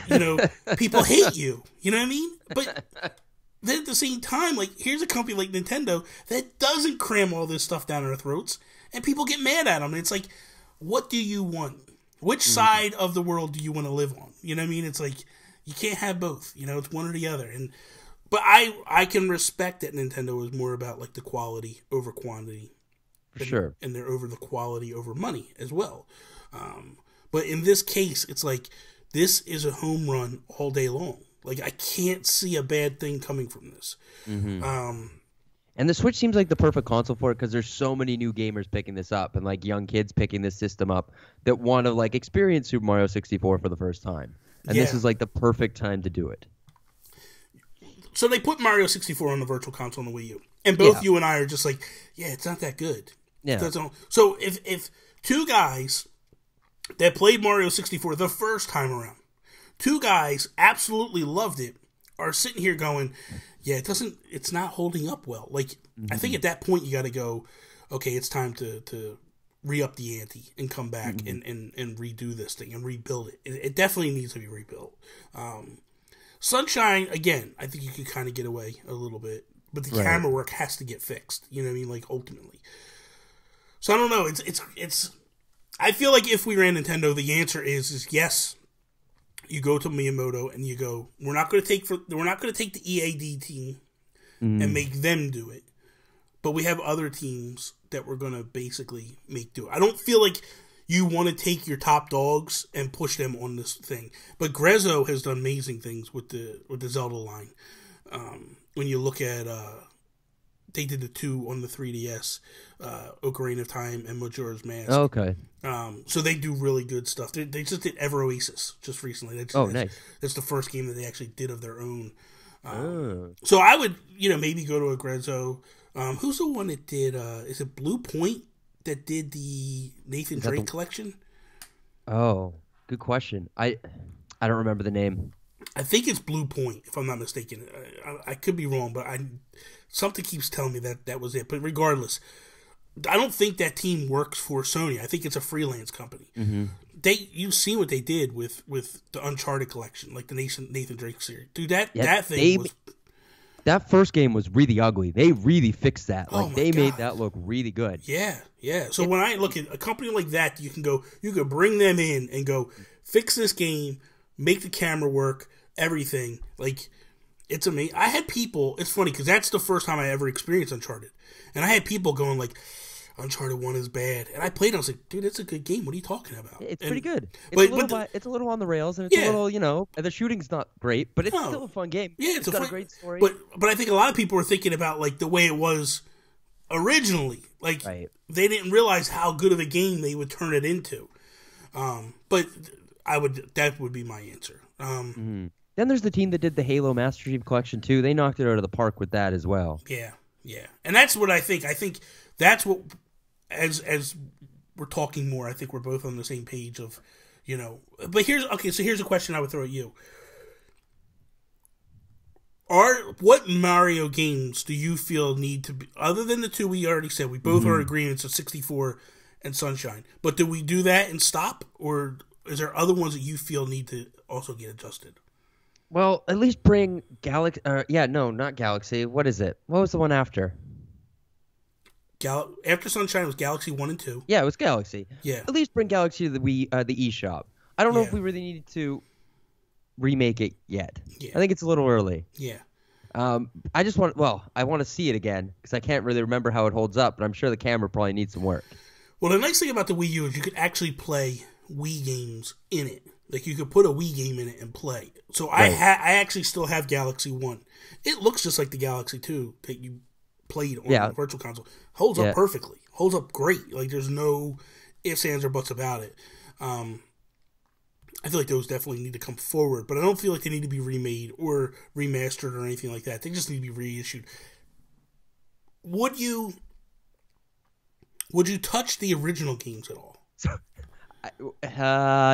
you know, people hate you. You know what I mean? But then at the same time, like, here's a company like Nintendo that doesn't cram all this stuff down our throats, and people get mad at them. And it's like, what do you want? Which side of the world do you want to live on? You know what I mean? It's like, you can't have both. You know, it's one or the other. But I can respect that Nintendo is more about, like, the quality over quantity. Sure. And they're over the quality over money as well. But in this case, it's like, this is a home run all day long. Like, I can't see a bad thing coming from this. And the Switch seems like the perfect console for it because there's so many new gamers picking this up and, like, young kids picking this system up that want to, like, experience Super Mario 64 for the first time. And this is, like, the perfect time to do it. So they put Mario 64 on the Virtual Console on the Wii U. And both you and I are just like, yeah, it's not that good. Yeah. So if two guys that played Mario 64 the first time around, two guys absolutely loved it, are sitting here going, yeah, it's not holding up well. Like, I think at that point you got to go, okay, it's time to re-up the ante and come back and redo this thing and rebuild it. It definitely needs to be rebuilt. Sunshine, again, I think you could kind of get away a little bit, but the camera work has to get fixed. You know what I mean? Like, ultimately. So I don't know. It's. I feel like if we ran Nintendo, the answer is yes. You go to Miyamoto and you go, we're not going to take the EAD team and make them do it, but we have other teams that we're going to basically make do it. I don't feel like you want to take your top dogs and push them on this thing, but Grezzo has done amazing things with the Zelda line. When you look at they did the two on the 3DS, Ocarina of Time and Majora's Mask. Oh, okay. So they do really good stuff. They just did Ever Oasis just recently. Nice. That's the first game that they actually did of their own. So I would, maybe go to a Grezzo. Who's the one that did, is it Blue Point that did the Nathan Drake collection? Oh, good question. I don't remember the name. I think it's Blue Point, if I'm not mistaken. I could be wrong, but something keeps telling me that was it. But regardless, I don't think that team works for Sony. I think it's a freelance company. You've seen what they did with the Uncharted collection, like the Nathan Drake series. Dude, that first game was really ugly. They really fixed that. Like, they made that look really good. Yeah. So when I look at a company like that, you could bring them in and go, fix this game, make the camera work, everything. Like, it's amazing. I had people, it's funny, because that's the first time I ever experienced Uncharted. And I had people going like, Uncharted 1 is bad. And I played it, I was like, dude, it's a good game. What are you talking about? It's pretty good. It's a little on the rails, and it's a little, the shooting's not great, but it's still a fun game. Yeah, it's got a great story. But I think a lot of people were thinking about, like, the way it was originally. Like, they didn't realize how good of a game they would turn it into. But that would be my answer. Then there's the team that did the Halo Master Chief Collection, too. They knocked it out of the park with that as well. Yeah. And that's what I think. I think that's what, as we're talking more, I think we're both on the same page of, But here's a question I would throw at you. What Mario games do you feel need to be, other than the two we already said, we both are in agreement, so 64 and Sunshine, but do we do that and stop, or is there other ones that you feel need to also get adjusted? Well, at least bring Galaxy. Not Galaxy. What is it? What was the one after? After Sunshine was Galaxy 1 and 2. Yeah, it was Galaxy. Yeah. At least bring Galaxy to the eShop. I don't know if we really needed to remake it yet. Yeah. I think it's a little early. Yeah. I want to see it again because I can't really remember how it holds up, but I'm sure the camera probably needs some work. Well, the nice thing about the Wii U is you could actually play Wii games in it. Like, you could put a Wii game in it and play. So I actually still have Galaxy 1. It looks just like the Galaxy 2 that you played on the Virtual Console. Holds up perfectly. Holds up great. Like, there's no ifs, ands, or buts about it. I feel like those definitely need to come forward, but I don't feel like they need to be remade or remastered or anything like that. They just need to be reissued. Would you touch the original games at all?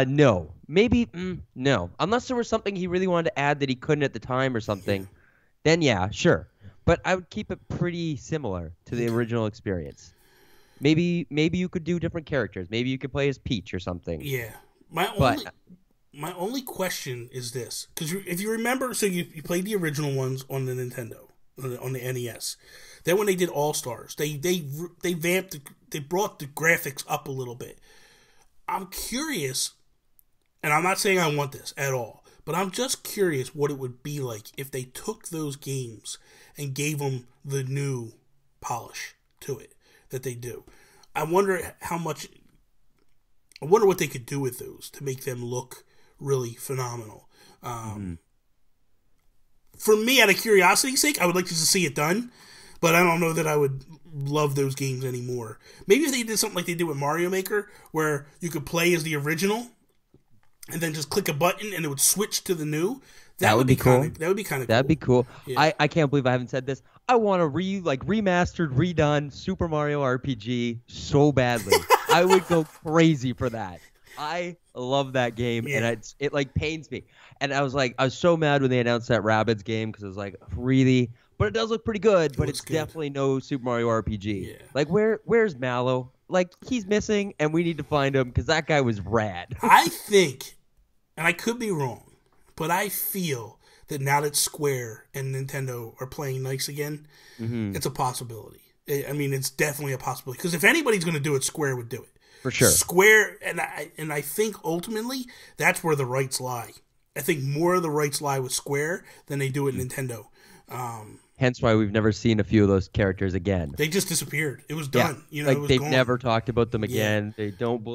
No. Maybe, no. Unless there was something he really wanted to add that he couldn't at the time or something, then yeah, sure. But I would keep it pretty similar to the original experience. Maybe you could do different characters. Maybe you could play as Peach or something. Yeah. My only question is this. Because if you remember, so you played the original ones on the Nintendo, on the NES. Then when they did All-Stars, they vamped, they brought the graphics up a little bit. I'm curious, and I'm not saying I want this at all, but I'm just curious what it would be like if they took those games and gave them the new polish to it that they do. I wonder what they could do with those to make them look really phenomenal. For me, out of curiosity's sake, I would like to see it done, but I don't know that I would love those games anymore. Maybe if they did something like they did with Mario Maker, where you could play as the original, and then just click a button and it would switch to the new. That would be cool. That would be kind of cool. That'd be cool. Yeah. I can't believe I haven't said this. I want a remastered, redone Super Mario RPG so badly. I would go crazy for that. I love that game, and it like pains me. And I was so mad when they announced that Rabbids game because I was like, really? But it does look pretty good, but it's definitely no Super Mario RPG. Yeah. Like, where's Mallow? Like, he's missing, and we need to find him because that guy was rad. I think, and I could be wrong, but I feel that now that Square and Nintendo are playing nice again, it's a possibility. I mean, it's definitely a possibility. Because if anybody's going to do it, Square would do it. For sure. Square, and I think ultimately that's where the rights lie. I think more of the rights lie with Square than they do with Nintendo. Hence why we've never seen a few of those characters again. They just disappeared. It was done. Yeah. Like, they've never talked about them again. Yeah. They don't,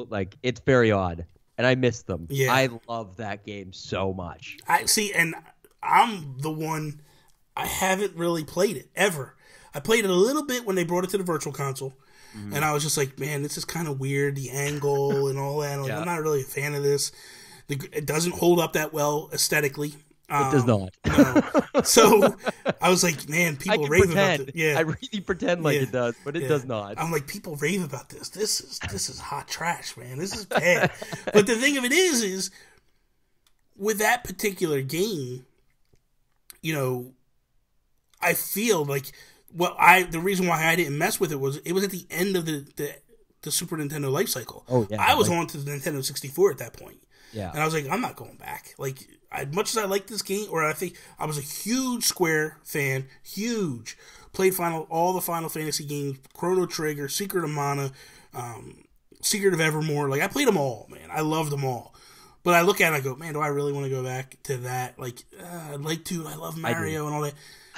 it's very odd. And I miss them. Yeah. I love that game so much. I see, and I'm the one, I haven't really played it, ever. I played it a little bit when they brought it to the Virtual Console. And I was just like, man, this is kind of weird, the angle and all that. I'm not really a fan of this. It doesn't hold up that well aesthetically. It does not. No. So I was like, man, people rave about it. Yeah. I really pretend like it does, but it does not. I'm like, people rave about this. This is hot trash, man. This is bad. But the thing of it is with that particular game, I feel like the reason why I didn't mess with it was at the end of the Super Nintendo life cycle. Oh yeah. I was on to the Nintendo 64 at that point. Yeah. And I was like, I'm not going back. Like, as much as I like this game, or I think I was a huge Square fan, huge. Played all the Final Fantasy games, Chrono Trigger, Secret of Mana, Secret of Evermore. Like, I played them all, man. I loved them all. But I look at it and I go, man, do I really want to go back to that? Like, I'd like to. I love Mario and all that.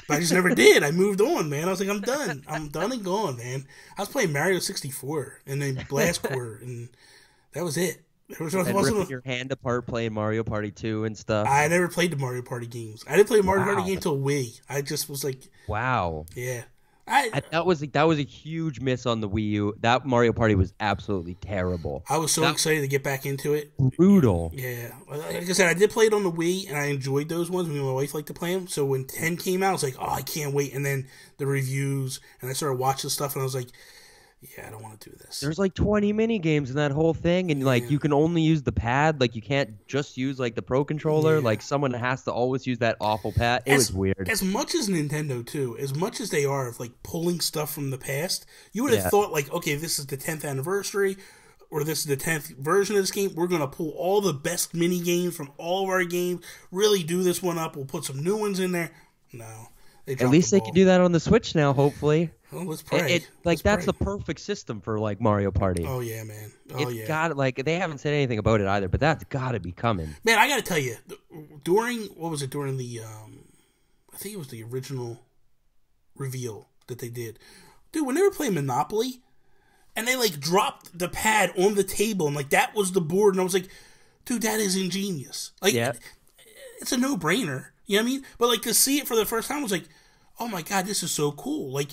But I just never did. I moved on, man. I was like, I'm done. I'm done and gone, man. I was playing Mario 64 and then Blast Corps, and that was it. Ripping your hand apart playing Mario Party 2 and stuff. I never played the Mario Party games. I didn't play the Mario Party game until Wii. I just was like, wow. Yeah. That was a huge miss on the Wii U. That Mario Party was absolutely terrible. I was so excited to get back into it. Brutal. Yeah. Like I said, I did play it on the Wii, and I enjoyed those ones. Me and my wife liked to play them. So when 10 came out, I was like, oh, I can't wait. And then the reviews, and I started watching stuff, and I was like, yeah, I don't want to do this. There's like 20 mini games in that whole thing, and you can only use the pad. Like, you can't just use like the Pro Controller. Yeah. Like, someone has to always use that awful pad. It was weird. As much as Nintendo too, as much as they are of like pulling stuff from the past, you would have thought like, okay, this is the 10th anniversary, or this is the 10th version of this game. We're gonna pull all the best mini games from all of our games. Really do this one up. We'll put some new ones in there. No. At least they can do that on the Switch now, hopefully. Oh, let's pray. That's the perfect system for like Mario Party. Oh yeah, man. It's got they haven't said anything about it either, but that's got to be coming. Man, I got to tell you, during the I think it was the original reveal that they did, dude. When they were playing Monopoly, and they like dropped the pad on the table, and like that was the board, and I was like, dude, that is ingenious. Like, it's a no-brainer. You know what I mean? But like to see it for the first time, I was like, oh my god, this is so cool. Like,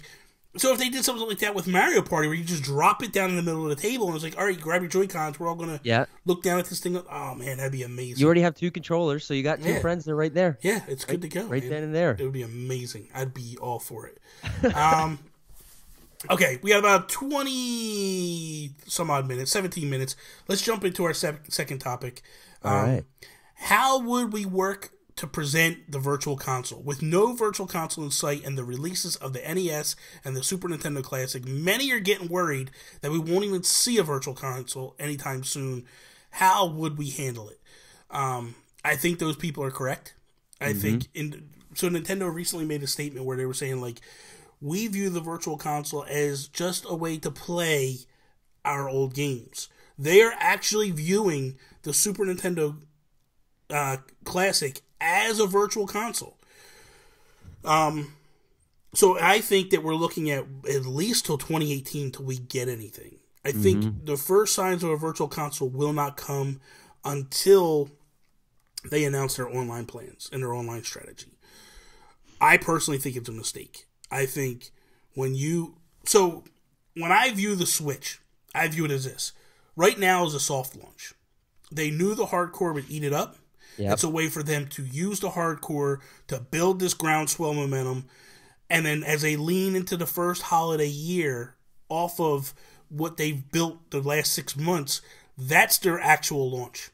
So if they did something like that with Mario Party, where you just drop it down in the middle of the table, and it's like, all right, grab your Joy-Cons, we're all going to look down at this thing. Oh, man, that'd be amazing. You already have 2 controllers, so you got 2 friends that are right there. Yeah, it's good to go. Right then and there. It would be amazing. I'd be all for it. Okay, we got about 20-some-odd minutes, 17 minutes. Let's jump into our second topic. All right. How would we work to present the Virtual Console? With no Virtual Console in sight and the releases of the NES and the Super Nintendo Classic, many are getting worried that we won't even see a Virtual Console anytime soon. How would we handle it? I think those people are correct. I think so Nintendo recently made a statement where they were saying, like, we view the Virtual Console as just a way to play our old games. They are actually viewing the Super Nintendo Classic as a Virtual Console. So I think that we're looking at least till 2018 till we get anything. I think the first signs of a Virtual Console will not come until they announce their online plans and their online strategy. I personally think it's a mistake. I think when I view the Switch, I view it as this. Right now is a soft launch. They knew the hardcore would eat it up. Yep. It's a way for them to use the hardcore to build this groundswell momentum. And then as they lean into the first holiday year off of what they've built the last 6 months, that's their actual launch.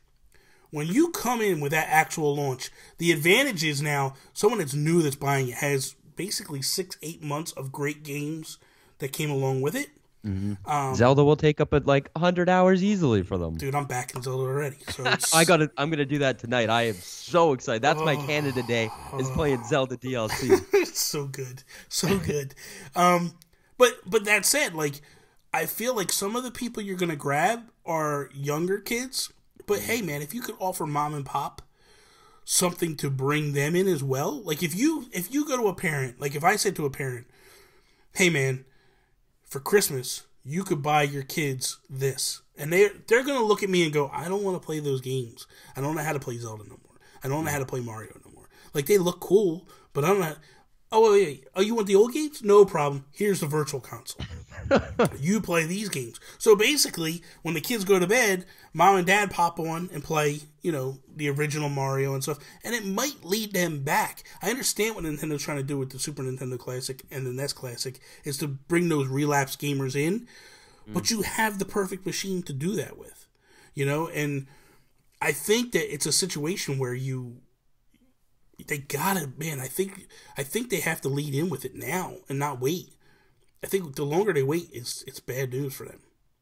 When you come in with that actual launch, the advantage is now someone that's new that's buying it has basically 6-8 months of great games that came along with it. Zelda will take up at like 100 hours easily for them. Dude, I'm back in Zelda already. So I'm gonna do that tonight. I am so excited. That's my Canada Day is playing Zelda DLC. It's so good, so good. But that said, like, I feel like some of the people you're gonna grab are younger kids. But hey, man, if you could offer mom and pop something to bring them in as well, like if you go to a parent, like if I said to a parent, hey, man, for Christmas, you could buy your kids this. And they're going to look at me and go, I don't want to play those games. I don't know how to play Zelda no more. I don't know how to play Mario no more. Like, they look cool, but I don't know. Oh, wait. Oh, you want the old games? No problem. Here's the Virtual Console. You play these games. So basically, when the kids go to bed, mom and dad pop on and play, the original Mario and stuff. And it might lead them back. I understand what Nintendo's trying to do with the Super Nintendo Classic and the NES Classic is to bring those relapsed gamers in. But you have the perfect machine to do that with. And I think that it's a situation where they gotta, man, I think they have to lead in with it now and not wait. I think the longer they wait, it's bad news for them.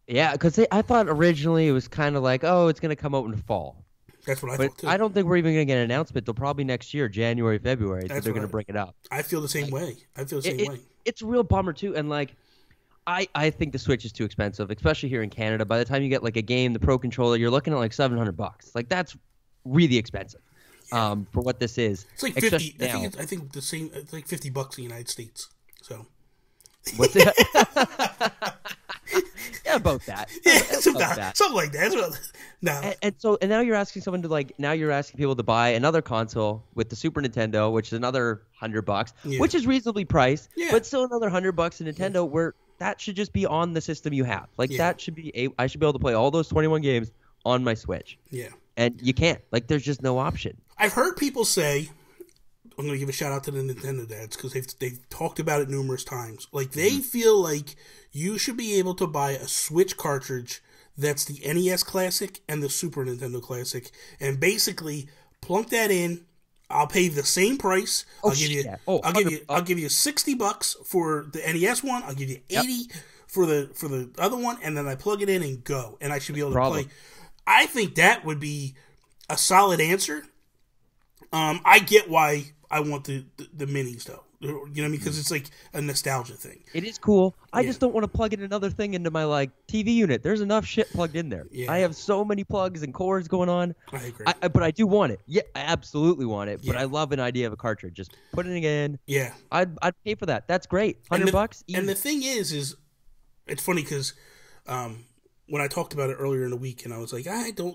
Yeah, because I thought originally it was kind of like, it's going to come out in the fall. That's what I thought too. I don't think we're even going to get an announcement till probably next year, January, February, that they're going to bring it out. I feel the same way. It's a real bummer too, and like, I think the Switch is too expensive, especially here in Canada. By the time you get like a game, the Pro Controller, you're looking at like $700. Like that's really expensive. For what this is. It's like 50. I think the same. It's like $50 in the United States. So. What's it? Yeah, about that. Yeah, something like that. No. And now you're asking someone to you're asking people to buy another console with the Super Nintendo, which is another $100, which is reasonably priced, but still another $100 in Nintendo, where that should just be on the system you have. That should be I should be able to play all those 21 games on my Switch. Yeah. And you can't. Like, there's just no option. I've heard people say, I'm going to give a shout out to the Nintendo dads because they've talked about it numerous times. Like, they feel like you should be able to buy a Switch cartridge that's the NES Classic and the Super Nintendo Classic, and basically plunk that in. I'll pay the same price. I'll give you $60 for the NES one. I'll give you $80 for the other one, and then I plug it in and go, and I should be able to play. I think that would be a solid answer. I get why I want the minis, though. You know what I mean? Because it's like a nostalgia thing. It is cool. I just don't want to plug in another thing into my TV unit. There's enough shit plugged in there. Yeah. I have so many plugs and cords going on. I agree. But I do want it. Yeah, I absolutely want it. But I love an idea of a cartridge. Just put it in. Yeah. I'd pay for that. That's great. $100. And the thing is it's funny because when I talked about it earlier in the week, and I was like,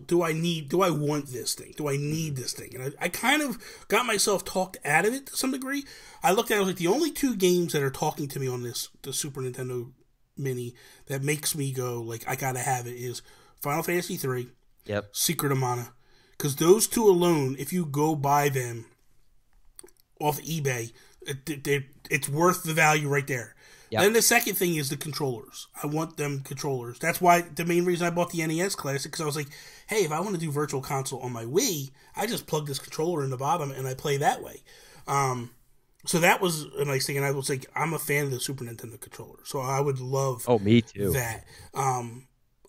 do I want this thing? Do I need this thing? And I kind of got myself talked out of it to some degree. I looked at it, I was like, the only 2 games that are talking to me on the Super Nintendo Mini that makes me go, like, I gotta have it is Final Fantasy 3, yep, Secret of Mana. Because those 2 alone, if you go buy them off eBay, it's worth the value right there. Yep. Then the second thing is the controllers. I want them controllers. That's why the main reason I bought the NES Classic, because I was like, hey, if I want to do Virtual Console on my Wii, I just plug this controller in the bottom and I play that way. So that was a nice thing, and I was like, I'm a fan of the Super Nintendo controller, so I would love me too. That. I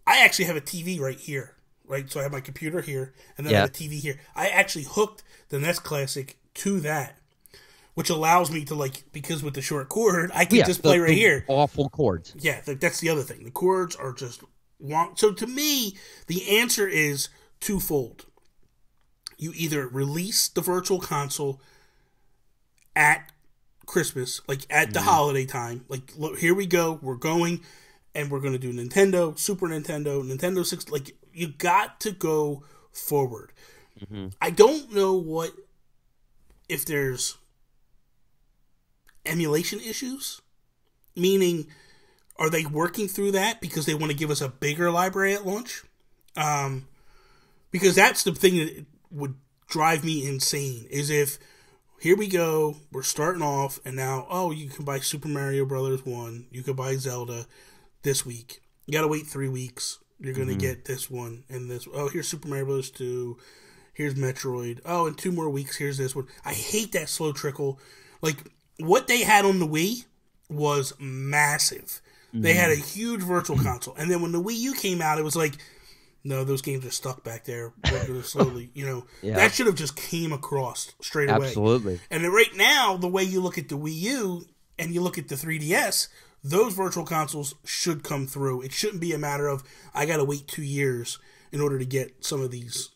actually have a TV right here, right? So I have my computer here, and then I have a TV here. I actually hooked the NES Classic to that, which allows me to, like, because with the short cord, I can just play right here. Awful cords. Yeah, that's the other thing. The cords are just long. So to me, the answer is twofold. You either release the Virtual Console at Christmas, like at the holiday time. Like, look, here we go. We're going, and we're going to do Nintendo, Super Nintendo, Nintendo 6. Like, you got to go forward. Mm-hmm. I don't know if there's emulation issues, meaning are they working through that because they want to give us a bigger library at launch? Because that's the thing that would drive me insane, is if here we go, we're starting off, and now, you can buy Super Mario Brothers 1, you can buy Zelda this week. You gotta wait 3 weeks, you're gonna get this one, and this, here's Super Mario Brothers 2, here's Metroid, in 2 more weeks, here's this one. I hate that slow trickle. Like, what they had on the Wii was massive. They had a huge Virtual Console, and then when the Wii U came out, it was like, no, those games are stuck back there. We're going to slowly, that should have just came across straight away. Absolutely. And then right now, the way you look at the Wii U and you look at the 3DS, those Virtual Consoles should come through. It shouldn't be a matter of, I got to wait 2 years in order to get some of these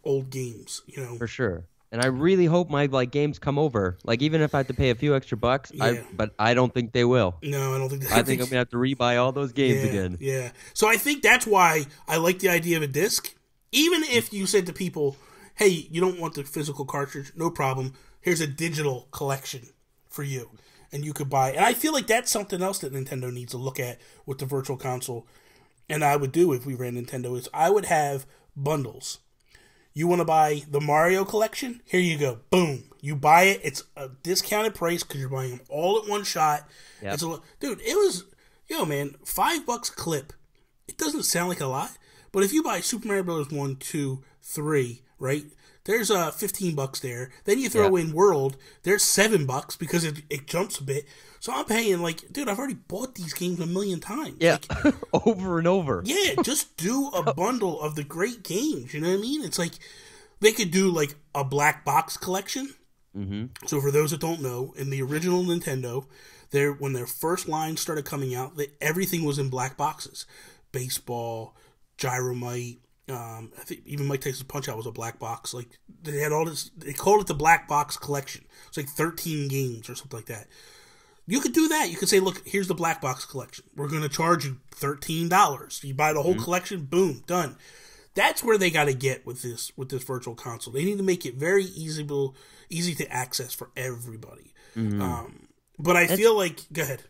old games, For sure. And I really hope my games come over. Like, even if I have to pay a few extra bucks, but I don't think they will. No, I don't think. I think I'm gonna have to rebuy all those games again. Yeah. So I think that's why I like the idea of a disc. Even if you said to people, "Hey, you don't want the physical cartridge? No problem. Here's a digital collection for you, and you could buy." And I feel like that's something else that Nintendo needs to look at with the Virtual Console. And I would do if we ran Nintendo is I would have bundles. You want to buy the Mario collection? Here you go. Boom. You buy it. It's a discounted price because you're buying them all at one shot. Yep. Dude, it was, man, $5 a clip. It doesn't sound like a lot, but if you buy Super Mario Bros. 1, 2, 3, right? There's $15 there. Then you throw in World. There's $7 because it jumps a bit. So I'm paying dude, I've already bought these games a million times. Yeah, over and over. Yeah, just do a bundle of the great games. You know what I mean? It's like they could do a black box collection. Mm-hmm. So for those that don't know, in the original Nintendo, when their first line started coming out, everything was in black boxes. Baseball, Gyromite. I think even Mike Tyson's Punch-Out was a black box. Like, they had all this. They called it the Black Box Collection. It's like 13 games or something like that. You could do that. You could say, look, here's the Black Box Collection. We're going to charge you $13. You buy the whole collection, boom, done. That's where they got to get with this Virtual Console. They need to make it very easy to access for everybody. Mm-hmm. But I feel like, go ahead.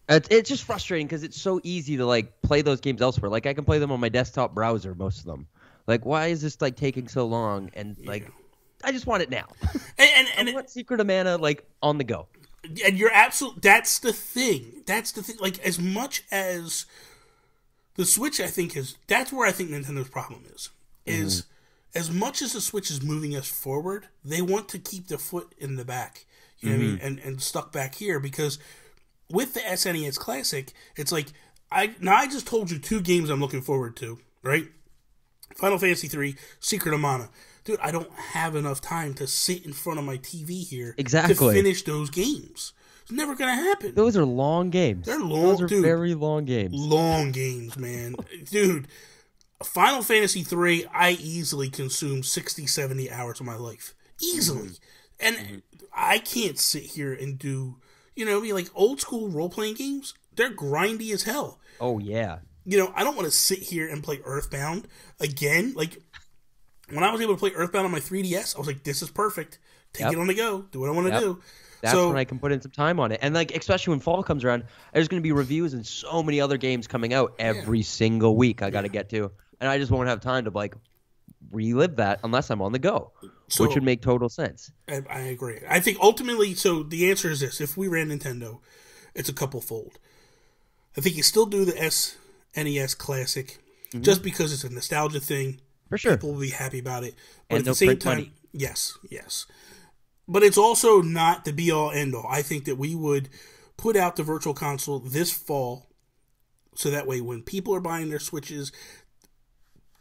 It's just frustrating because it's so easy to play those games elsewhere. Like, I can play them on my desktop browser, most of them. Like, why is this taking so long? And I just want it now. And I want Secret of Mana on the go. And you're absolutely. That's the thing. Like, as much as the Switch, I think that's where I think Nintendo's problem is as much as the Switch is moving us forward, they want to keep their foot in the back. You know what I mean? And stuck back here because with the SNES Classic, it's like I just told you 2 games I'm looking forward to, right? Final Fantasy 3, Secret of Mana. Dude, I don't have enough time to sit in front of my TV here to finish those games. It's never going to happen. Those are long games. They're long, Those are very long games. Long games, man. Dude, Final Fantasy 3, I easily consume 60, 70 hours of my life. Easily. And I can't sit here and do, old school role-playing games. They're grindy as hell. Oh, yeah. I don't want to sit here and play Earthbound again. Like, when I was able to play Earthbound on my 3DS, I was like, this is perfect. Take it on the go. Do what I want to do. That's when I can put in some time on it. And, like, especially when fall comes around, there's going to be reviews and so many other games coming out every single week I got to get to. And I just won't have time to, like, relive that unless I'm on the go, which would make total sense. I agree. I think ultimately, so the answer is this. If we ran Nintendo, it's a couple fold. I think you still do the SNES Classic just because it's a nostalgia thing. For sure. People will be happy about it. But and at the same time, money. yes. But it's also not the be-all, end-all. I think that we would put out the Virtual Console this fall, so that way when people are buying their Switches,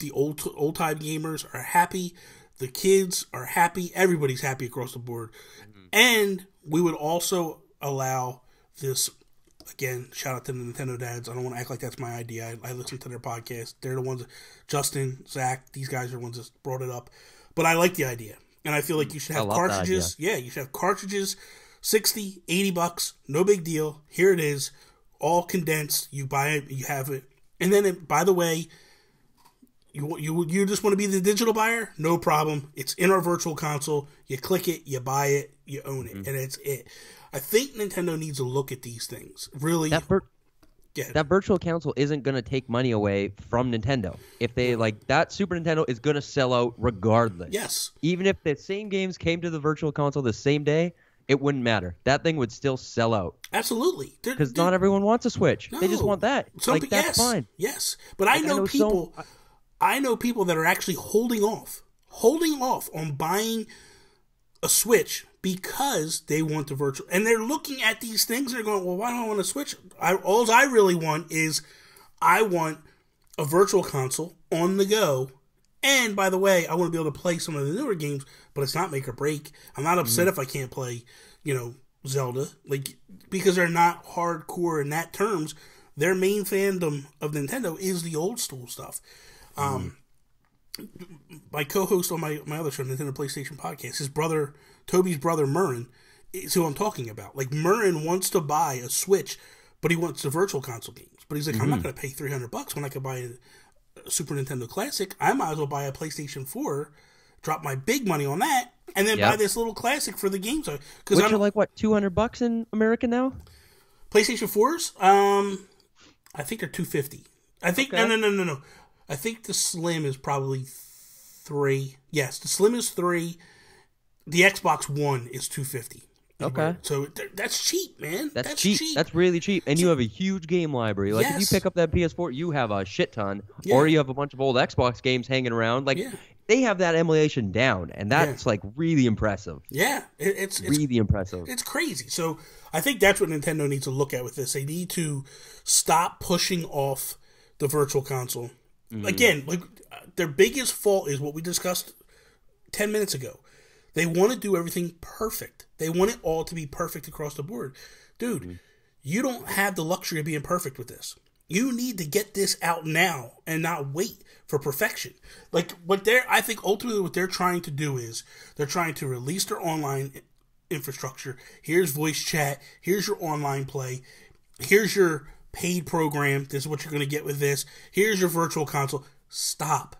the old-time gamers are happy, the kids are happy, everybody's happy across the board. And we would also allow this, again, shout out to the Nintendo dads. I don't want to act like that's my idea. I listen to their podcast. They're the ones, Justin, Zach, these guys are the ones that brought it up. But I like the idea. And I feel like you should have cartridges. Yeah, you should have cartridges, $60, $80, no big deal. Here it is, all condensed. You buy it, you have it. And then, by the way, you just want to be the digital buyer? No problem. It's in our Virtual Console. You click it, you buy it, you own it. And it's it. I think Nintendo needs to look at these things. Really. That Virtual Console isn't going to take money away from Nintendo. If they, that Super Nintendo is going to sell out regardless. Yes. Even if the same games came to the Virtual Console the same day, it wouldn't matter. That thing would still sell out. Absolutely. Because not everyone wants a Switch. No. They just want that. That's fine. Yes. But I know people... I know people that are actually holding off on buying a Switch because they want the virtual, and they're looking at these things and they're going, well, why don't I want a Switch? All I really want is I want a Virtual Console on the go. And by the way, I want to be able to play some of the newer games, but it's not make or break. I'm not upset if I can't play, Zelda, because they're not hardcore in that terms. Their main fandom of Nintendo is the old school stuff. My co-host on my other show, Nintendo PlayStation Podcast, his brother, Toby's brother, Murrin, is who I'm talking about. Murrin wants to buy a Switch, but he wants the Virtual Console games. But he's like, I'm not going to pay $300 when I could buy a Super Nintendo Classic. I might as well buy a PlayStation 4, drop my big money on that, and then buy this little Classic for the games. Which are $200 in America now? PlayStation 4s? I think they're $250. I think, no. I think the Slim is probably $3. Yes, the Slim is $3. The Xbox One is $250. Okay. So that's cheap, man. That's cheap. That's really cheap. And you have a huge game library. If you pick up that PS4, you have a shit ton. Yeah. Or you have a bunch of old Xbox games hanging around. They have that emulation down, and that's really impressive. Yeah, it's really impressive. It's crazy. So I think that's what Nintendo needs to look at with this. They need to stop pushing off the Virtual Console. Again, their biggest fault is what we discussed 10 minutes ago. They want to do everything perfect. They want it all to be perfect across the board. Dude, you don't have the luxury of being perfect with this. You need to get this out now and not wait for perfection. I think ultimately what they're trying to do is they're trying to release their online infrastructure. Here's voice chat. Here's your online play. Here's your paid program. This is what you're going to get with this. Here's your Virtual Console. Stop.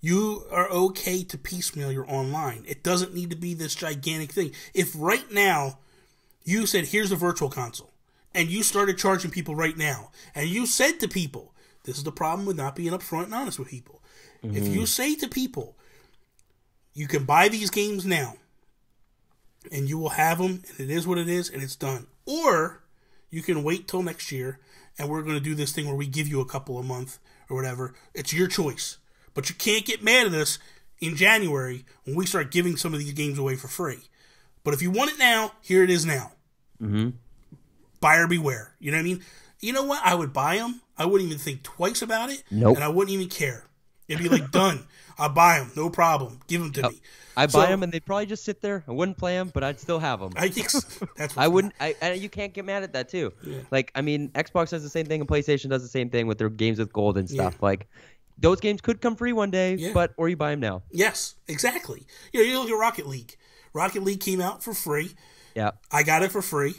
You are okay to piecemeal your online. It doesn't need to be this gigantic thing. If right now you said, here's the Virtual Console, and you started charging people right now, and you said to people, this is the problem with not being upfront and honest with people. If you say to people, you can buy these games now, and you will have them, and it is what it is, and it's done. Or you can wait till next year, and we're going to do this thing where we give you a couple a month or whatever. It's your choice. But you can't get mad at us in January when we start giving some of these games away for free. But if you want it now, here it is now. Buyer beware. You know what I mean? You know what? I would buy them. I wouldn't even think twice about it. Nope. And I wouldn't even care. It'd be done. I'll buy them. No problem. Give them to me. I buy them, and they'd probably just sit there. I wouldn't play them, but I'd still have them. I think that's what I wouldn't. You can't get mad at that, too. Yeah. Xbox does the same thing, and PlayStation does the same thing with their games with gold and stuff. Yeah. Those games could come free one day, or you buy them now. Yes, exactly. You look at Rocket League. Rocket League came out for free. Yeah. I got it for free.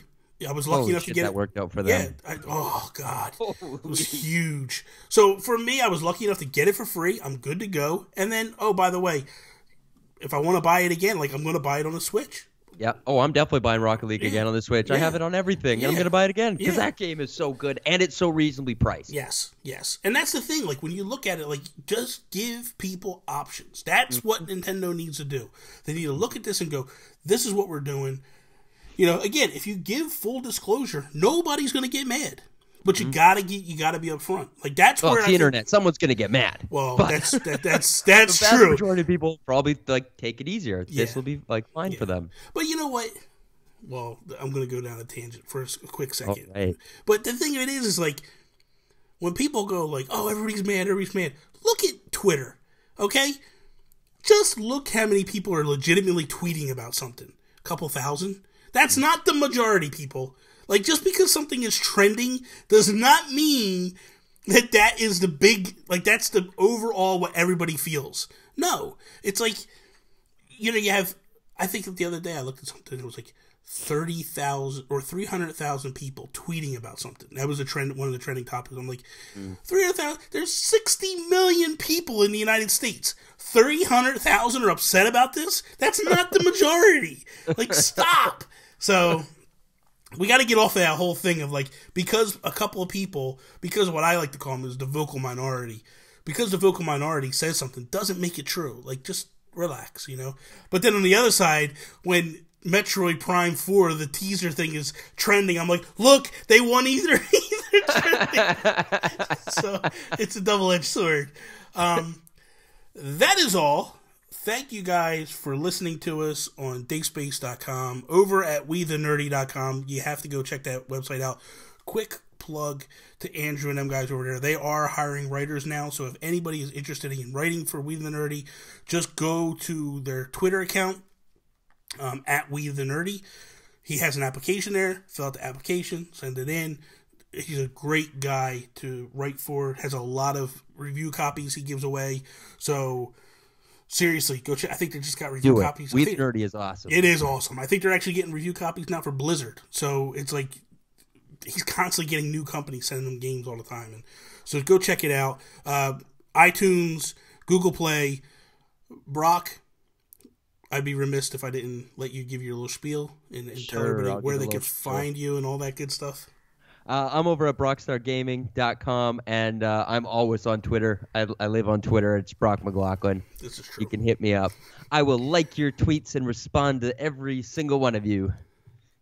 I was lucky enough to get that it. worked out for them. Yeah. Oh God, it was huge. So for me, I was lucky enough to get it for free. I'm good to go. And then, oh, by the way, if I want to buy it again, like I'm going to buy it on the Switch. Yeah. Oh, I'm definitely buying Rocket League again on the Switch. I have it on everything. And I'm going to buy it again because that game is so good and it's so reasonably priced. Yes. And that's the thing. Like when you look at it, like just give people options. That's what Nintendo needs to do. They need to look at this and go, "This is what we're doing." You know, again, if you give full disclosure, nobody's going to get mad. But you gotta be upfront. Like that's where it's the internet. Someone's gonna get mad. Well, but that's the true. Majority of people probably like take it easier. This will be like fine for them. But you know what? Well, I'm gonna go down a tangent for a quick second. Right. But the thing of it is like when people go like, "Oh, everybody's mad. Look at Twitter, okay? Just look how many people are legitimately tweeting about something. A couple thousand. That's not the majority, people. Like, just because something is trending does not mean that is the big, like, that's the overall what everybody feels. No. It's like, you know, you have, I think the other day I looked at something, it was like 30,000 or 300,000 people tweeting about something. That was one of the trending topics. I'm like, 300,000, there's 60 million people in the United States. 300,000 are upset about this? That's not the majority. Like, stop. So we got to get off of that whole thing of like, because a couple of people, because what I like to call them is the vocal minority, because the vocal minority says something doesn't make it true. Like, just relax, you know? But then on the other side, when Metroid Prime 4, the teaser thing is trending, I'm like, look, they won either trending. So it's a double-edged sword. That is all. Thank you guys for listening to us on dayspace.com. Over at WeTheNerdy.com. You have to go check that website out. Quick plug to Andrew and them guys over there. They are hiring writers now, so if anybody is interested in writing for We The Nerdy, just go to their Twitter account, at We The Nerdy. He has an application there. Fill out the application, send it in. He's a great guy to write for. Has a lot of review copies he gives away. So seriously, go check. I think they just got review copies. We The Nerdy is awesome. It is awesome. I think they're actually getting review copies now for Blizzard. So it's like he's constantly getting new companies sending them games all the time. And so go check it out. iTunes, Google Play. Brock, I'd be remiss if I didn't let you give your little spiel and tell everybody where they can find you and all that good stuff. I'm over at BrockstarGaming.com, and I'm always on Twitter. I live on Twitter. It's Brock McLaughlin. This is true. You can hit me up. I will like your tweets and respond to every single one of you,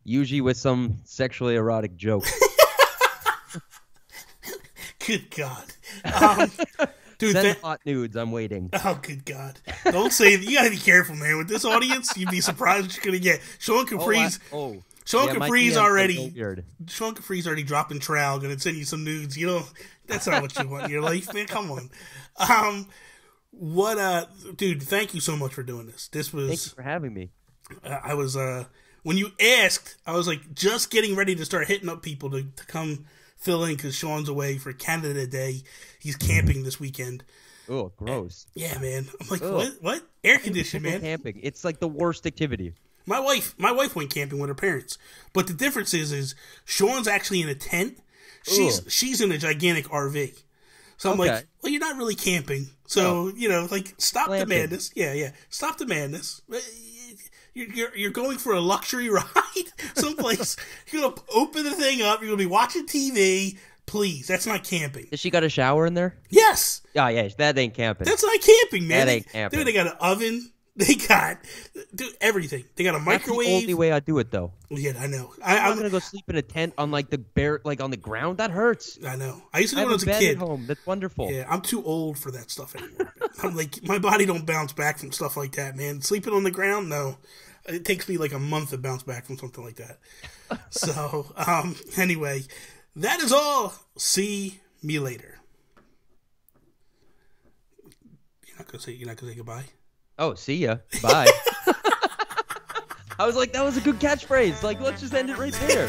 usually with some sexually erotic joke. Good God. Dude, Send hot nudes. I'm waiting. Oh, good God. Don't say that. You got to be careful, man. With this audience, you'd be surprised what you're going to get. Sean Capri's... Sean Capri's already dropping trowel, gonna send you some nudes. You know, that's not what you want in your life, man. Come on. Dude, thank you so much for doing this. Thank you for having me. I was, when you asked, I was like just getting ready to start hitting up people to come fill in because Sean's away for Canada Day. He's camping this weekend. Oh, gross. Yeah, man. I'm like, what? Air conditioning, man. Camping. It's like the worst activity. My wife went camping with her parents, but the difference is Sean's actually in a tent. She's in a gigantic RV. So I'm like, well, you're not really camping. So you know, like, stop the madness. Yeah, stop the madness. You're going for a luxury ride someplace. You're gonna open the thing up. You're gonna be watching TV. Please, that's not camping. Has she got a shower in there? Yes. Oh yeah, that ain't camping. That's not camping, man. That ain't camping. Dude, they got an oven. They got everything. They got a microwave. That's the only way I do it, though. Yeah, I know. I'm gonna go sleep in a tent on like on the ground. That hurts. I know. I used to do it when I was a bed kid. At home. That's wonderful. Yeah, I'm too old for that stuff anymore. I'm like, my body don't bounce back from stuff like that, man. Sleeping on the ground, no. It takes me like a month to bounce back from something like that. So, anyway, that is all. See me later. You're not gonna say goodbye? Oh, see ya. Bye. I was like, that was a good catchphrase. Like, let's just end it right there.